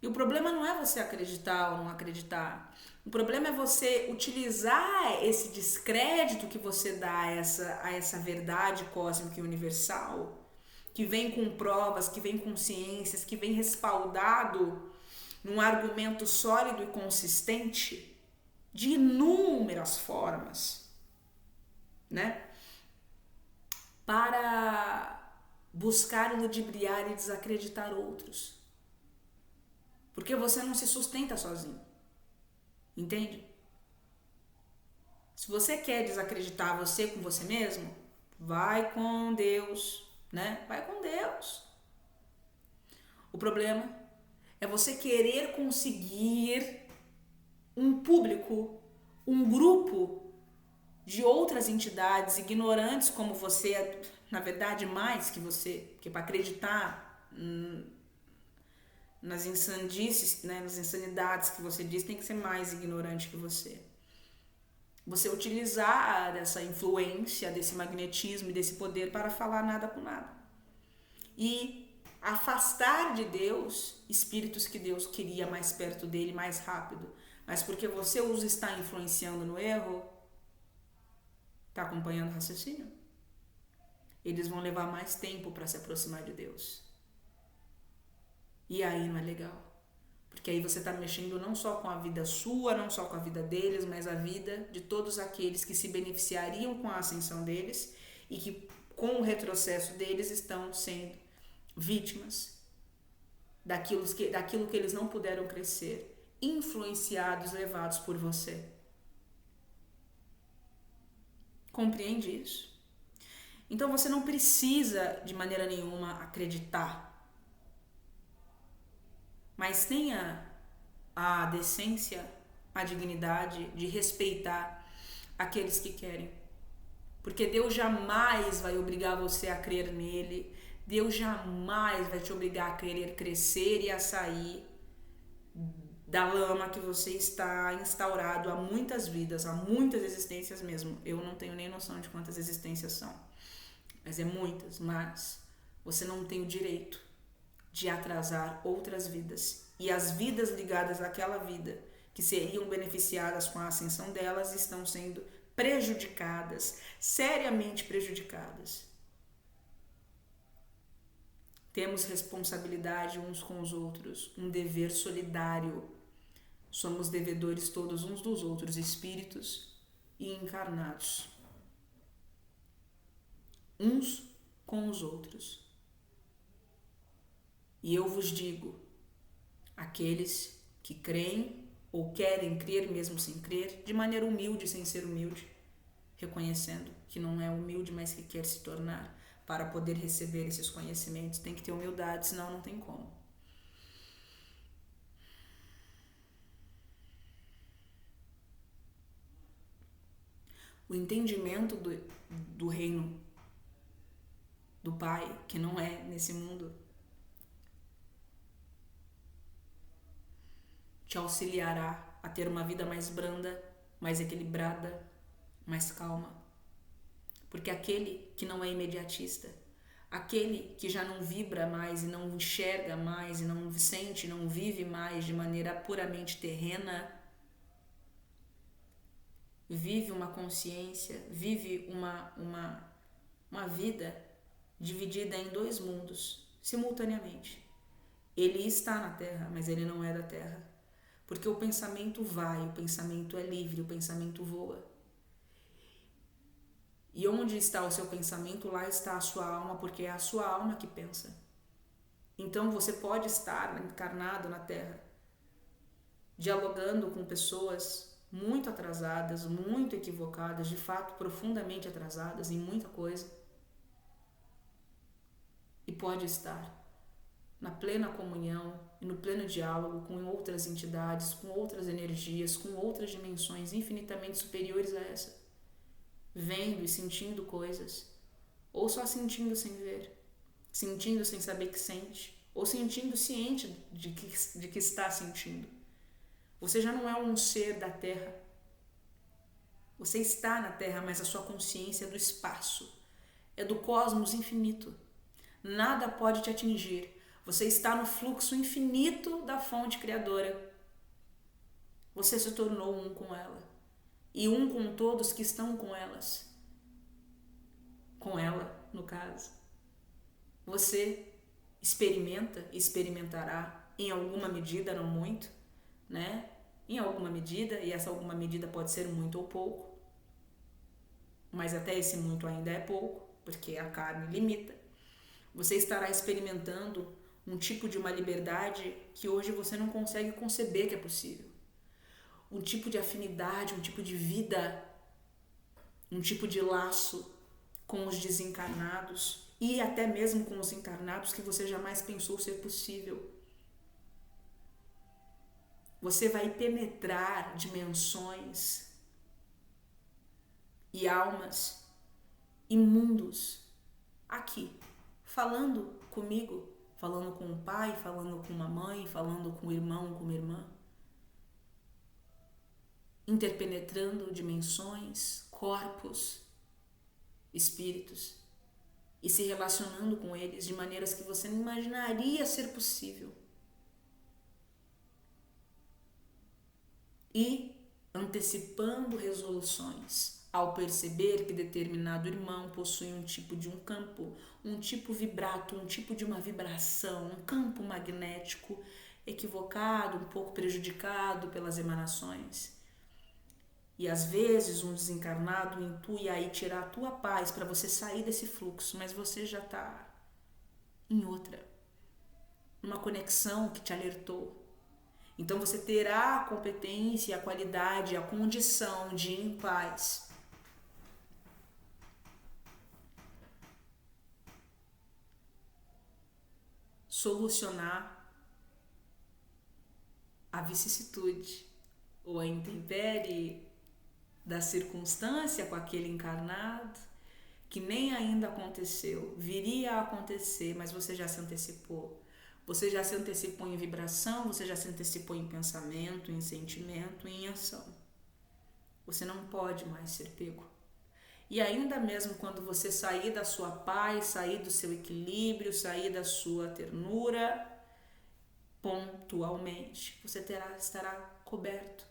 E o problema não é você acreditar ou não acreditar. O problema é você utilizar esse descrédito que você dá a essa verdade cósmica e universal, que vem com provas, que vem com ciências, que vem respaldado num argumento sólido e consistente de inúmeras formas, né? Para buscar ludibriar e desacreditar outros. Porque você não se sustenta sozinho. Entende? Se você quer desacreditar você com você mesmo, vai com Deus, né? Vai com Deus. O problema é você querer conseguir um público, um grupo de outras entidades ignorantes como você, na verdade mais que você, porque para acreditar nas insandices, né, nas insanidades que você diz, tem que ser mais ignorante que você. Você utilizar dessa influência, desse magnetismo e desse poder para falar nada com nada. E afastar de Deus espíritos que Deus queria mais perto dele, mais rápido. Mas porque você os está influenciando no erro, está acompanhando o raciocínio? Eles vão levar mais tempo para se aproximar de Deus. E aí não é legal. Porque aí você está mexendo não só com a vida sua, não só com a vida deles, mas a vida de todos aqueles que se beneficiariam com a ascensão deles e que com o retrocesso deles estão sendo vítimas daquilo que eles não puderam crescer, influenciados, levados por você. Compreende isso? Então você não precisa de maneira nenhuma acreditar, mas tenha a decência, a dignidade de respeitar aqueles que querem. Porque Deus jamais vai obrigar você a crer nele, Deus jamais vai te obrigar a querer crescer e a sair da lama que você está instaurado há muitas vidas, há muitas existências mesmo. Eu não tenho nem noção de quantas existências são, mas é muitas. Mas você não tem o direito de atrasar outras vidas. E as vidas ligadas àquela vida, que seriam beneficiadas com a ascensão delas, estão sendo prejudicadas, seriamente prejudicadas. Temos responsabilidade uns com os outros, um dever solidário. Somos devedores todos uns dos outros, espíritos e encarnados. Uns com os outros. E eu vos digo, aqueles que creem ou querem crer mesmo sem crer, de maneira humilde, sem ser humilde, reconhecendo que não é humilde, mas que quer se tornar, para poder receber esses conhecimentos, tem que ter humildade, senão não tem como. O entendimento do reino do Pai, que não é nesse mundo, te auxiliará a ter uma vida mais branda, mais equilibrada, mais calma. Porque aquele que não é imediatista, aquele que já não vibra mais e não enxerga mais e não sente, não vive mais de maneira puramente terrena, vive uma consciência, vive uma vida dividida em dois mundos, simultaneamente. Ele está na Terra, mas ele não é da Terra. Porque o pensamento vai, o pensamento é livre, o pensamento voa. E onde está o seu pensamento, lá está a sua alma, porque é a sua alma que pensa. Então você pode estar encarnado na Terra, dialogando com pessoas muito atrasadas, muito equivocadas, de fato profundamente atrasadas em muita coisa. E pode estar na plena comunhão e no pleno diálogo com outras entidades, com outras energias, com outras dimensões infinitamente superiores a essa, vendo e sentindo coisas, ou só sentindo sem ver, sentindo sem saber que sente, ou sentindo ciente de que está sentindo. Você já não é um ser da Terra. Você está na Terra, mas a sua consciência é do espaço, é do cosmos infinito. Nada pode te atingir. Você está no fluxo infinito da fonte criadora. Você se tornou um com ela. E um com todos que estão com elas. Com ela, no caso. Você experimenta e experimentará em alguma medida, não muito, né? Em alguma medida, e essa alguma medida pode ser muito ou pouco. Mas até esse muito ainda é pouco, porque a carne limita. Você estará experimentando um tipo de uma liberdade que hoje você não consegue conceber que é possível. Um tipo de afinidade, um tipo de vida, um tipo de laço com os desencarnados e até mesmo com os encarnados que você jamais pensou ser possível. Você vai penetrar dimensões e almas e mundos aqui, falando comigo, falando com o pai, falando com uma mãe, falando com o irmão, com uma irmã. Interpenetrando dimensões, corpos, espíritos e se relacionando com eles de maneiras que você não imaginaria ser possível. E antecipando resoluções ao perceber que determinado irmão possui um tipo de um campo, um tipo vibrato, um tipo de uma vibração, um campo magnético equivocado, um pouco prejudicado pelas emanações. E às vezes um desencarnado intui aí tirar a tua paz para você sair desse fluxo, mas você já está em outra, uma conexão que te alertou. Então você terá a competência, a qualidade, a condição de ir em paz. Solucionar a vicissitude ou a intempérie da circunstância com aquele encarnado que nem ainda aconteceu, viria a acontecer, mas você já se antecipou. Você já se antecipou em vibração, você já se antecipou em pensamento, em sentimento, em ação. Você não pode mais ser pego. E ainda mesmo quando você sair da sua paz, sair do seu equilíbrio, sair da sua ternura, pontualmente, você estará coberto.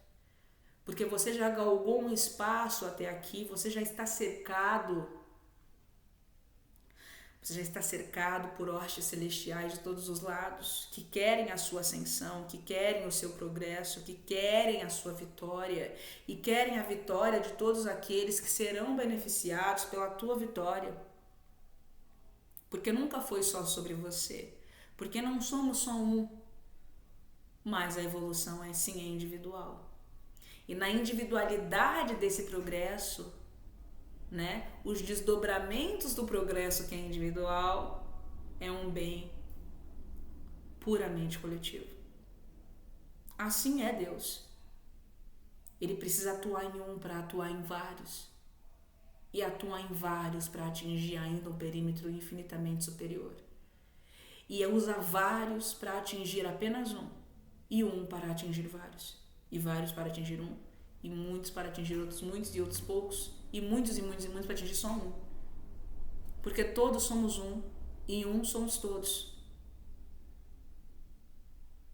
Porque você já galgou um espaço até aqui, você já está cercado. Você já está cercado por hostes celestiais de todos os lados, que querem a sua ascensão, que querem o seu progresso, que querem a sua vitória e querem a vitória de todos aqueles que serão beneficiados pela tua vitória. Porque nunca foi só sobre você, porque não somos só um, mas a evolução é sim individual. E na individualidade desse progresso, né, os desdobramentos do progresso que é individual é um bem puramente coletivo. Assim é Deus. Ele precisa atuar em um para atuar em vários. E atuar em vários para atingir ainda um perímetro infinitamente superior. E usa vários para atingir apenas um. E um para atingir vários. E vários para atingir um. E muitos para atingir outros muitos e outros poucos. E muitos para atingir só um. Porque todos somos um. E um somos todos.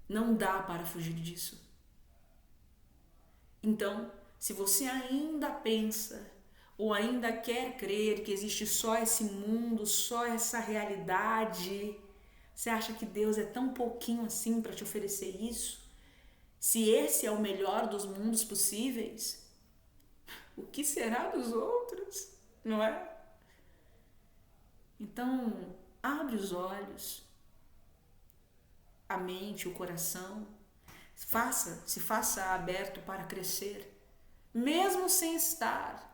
Não dá para fugir disso. Então, se você ainda pensa ou ainda quer crer que existe só esse mundo, só essa realidade, você acha que Deus é tão pouquinho assim para te oferecer isso? Se esse é o melhor dos mundos possíveis, o que será dos outros, não é? Então, abre os olhos, a mente, o coração, se faça aberto para crescer, mesmo sem estar.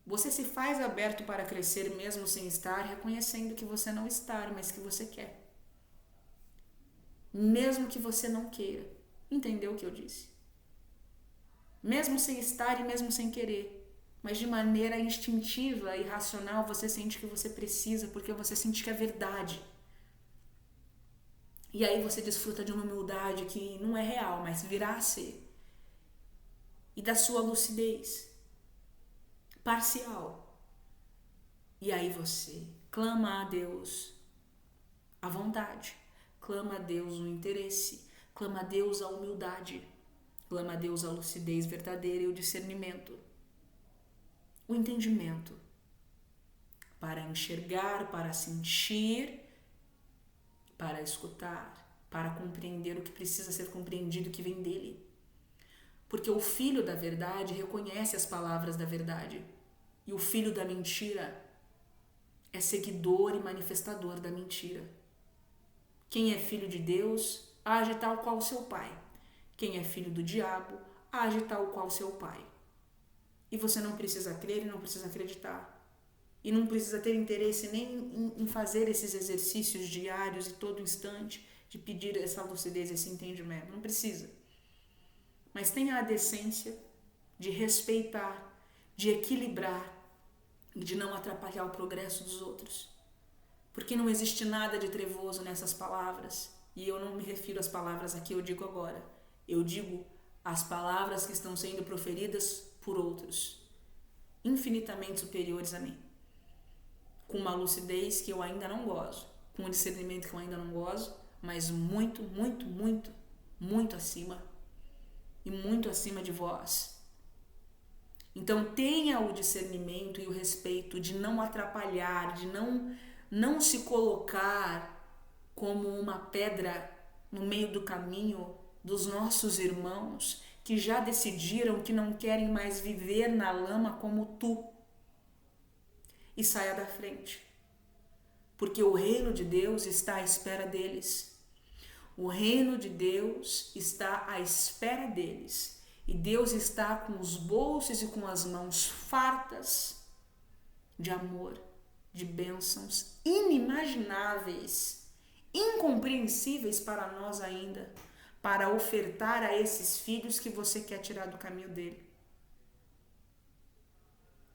Você se faz aberto para crescer mesmo sem estar, reconhecendo que você não está, mas que você quer. Mesmo que você não queira. Entendeu o que eu disse? Mesmo sem estar e mesmo sem querer. Mas de maneira instintiva e racional, você sente que você precisa, porque você sente que é verdade. E aí você desfruta de uma humildade que não é real, mas virá a ser. E da sua lucidez parcial. E aí você clama a Deus a vontade, clama a Deus o interesse, clama a Deus a humildade, clama a Deus a lucidez verdadeira e o discernimento, o entendimento, para enxergar, para sentir, para escutar, para compreender o que precisa ser compreendido que vem dele. Porque o filho da verdade reconhece as palavras da verdade. E o filho da mentira é seguidor e manifestador da mentira. Quem é filho de Deus, age tal qual seu pai. Quem é filho do diabo, age tal qual seu pai. E você não precisa crer e não precisa acreditar. E não precisa ter interesse nem em fazer esses exercícios diários e todo instante de pedir essa lucidez, esse entendimento. Não precisa. Mas tenha a decência de respeitar, de equilibrar e de não atrapalhar o progresso dos outros. Porque não existe nada de trevoso nessas palavras. E eu não me refiro às palavras aqui, eu digo agora. Eu digo as palavras que estão sendo proferidas por outros, infinitamente superiores a mim. Com uma lucidez que eu ainda não gozo, com um discernimento que eu ainda não gozo, mas muito, muito, muito, muito acima. E muito acima de vós. Então tenha o discernimento e o respeito de não atrapalhar, de não se colocar como uma pedra no meio do caminho dos nossos irmãos que já decidiram que não querem mais viver na lama como tu. E saia da frente. Porque o reino de Deus está à espera deles. O reino de Deus está à espera deles. E Deus está com os bolsos e com as mãos fartas de amor, de bênçãos inimagináveis, incompreensíveis para nós ainda, para ofertar a esses filhos que você quer tirar do caminho dele.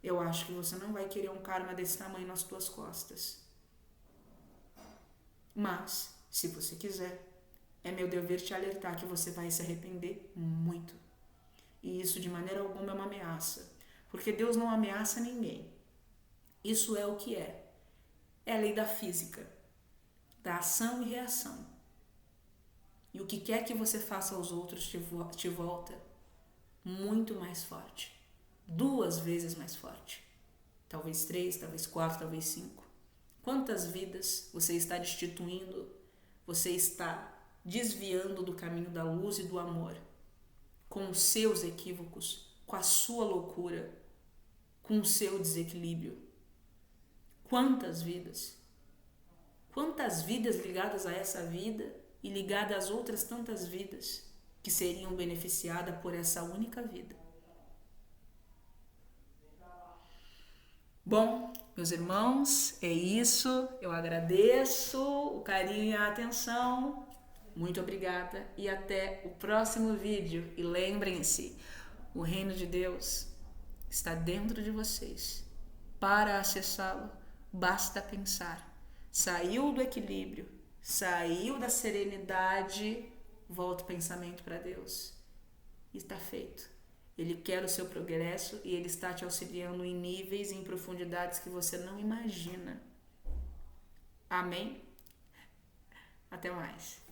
Eu acho que você não vai querer um karma desse tamanho nas tuas costas. Mas, se você quiser, é meu dever te alertar que você vai se arrepender muito. E isso de maneira alguma é uma ameaça. Porque Deus não ameaça ninguém. Isso é o que é. É a lei da física. Da ação e reação. E o que quer que você faça aos outros te volta muito mais forte. 2 vezes mais forte. Talvez 3, talvez 4, talvez 5. Quantas vidas você está destituindo, você está desviando do caminho da luz e do amor, com os seus equívocos, com a sua loucura, com o seu desequilíbrio. Quantas vidas? Quantas vidas ligadas a essa vida e ligadas às outras tantas vidas que seriam beneficiadas por essa única vida? Bom, meus irmãos, é isso. Eu agradeço o carinho e a atenção. Muito obrigada e até o próximo vídeo. E lembrem-se, o reino de Deus está dentro de vocês. Para acessá-lo, basta pensar. Saiu do equilíbrio, saiu da serenidade, volta o pensamento para Deus. E está feito. Ele quer o seu progresso e ele está te auxiliando em níveis e em profundidades que você não imagina. Amém? Até mais.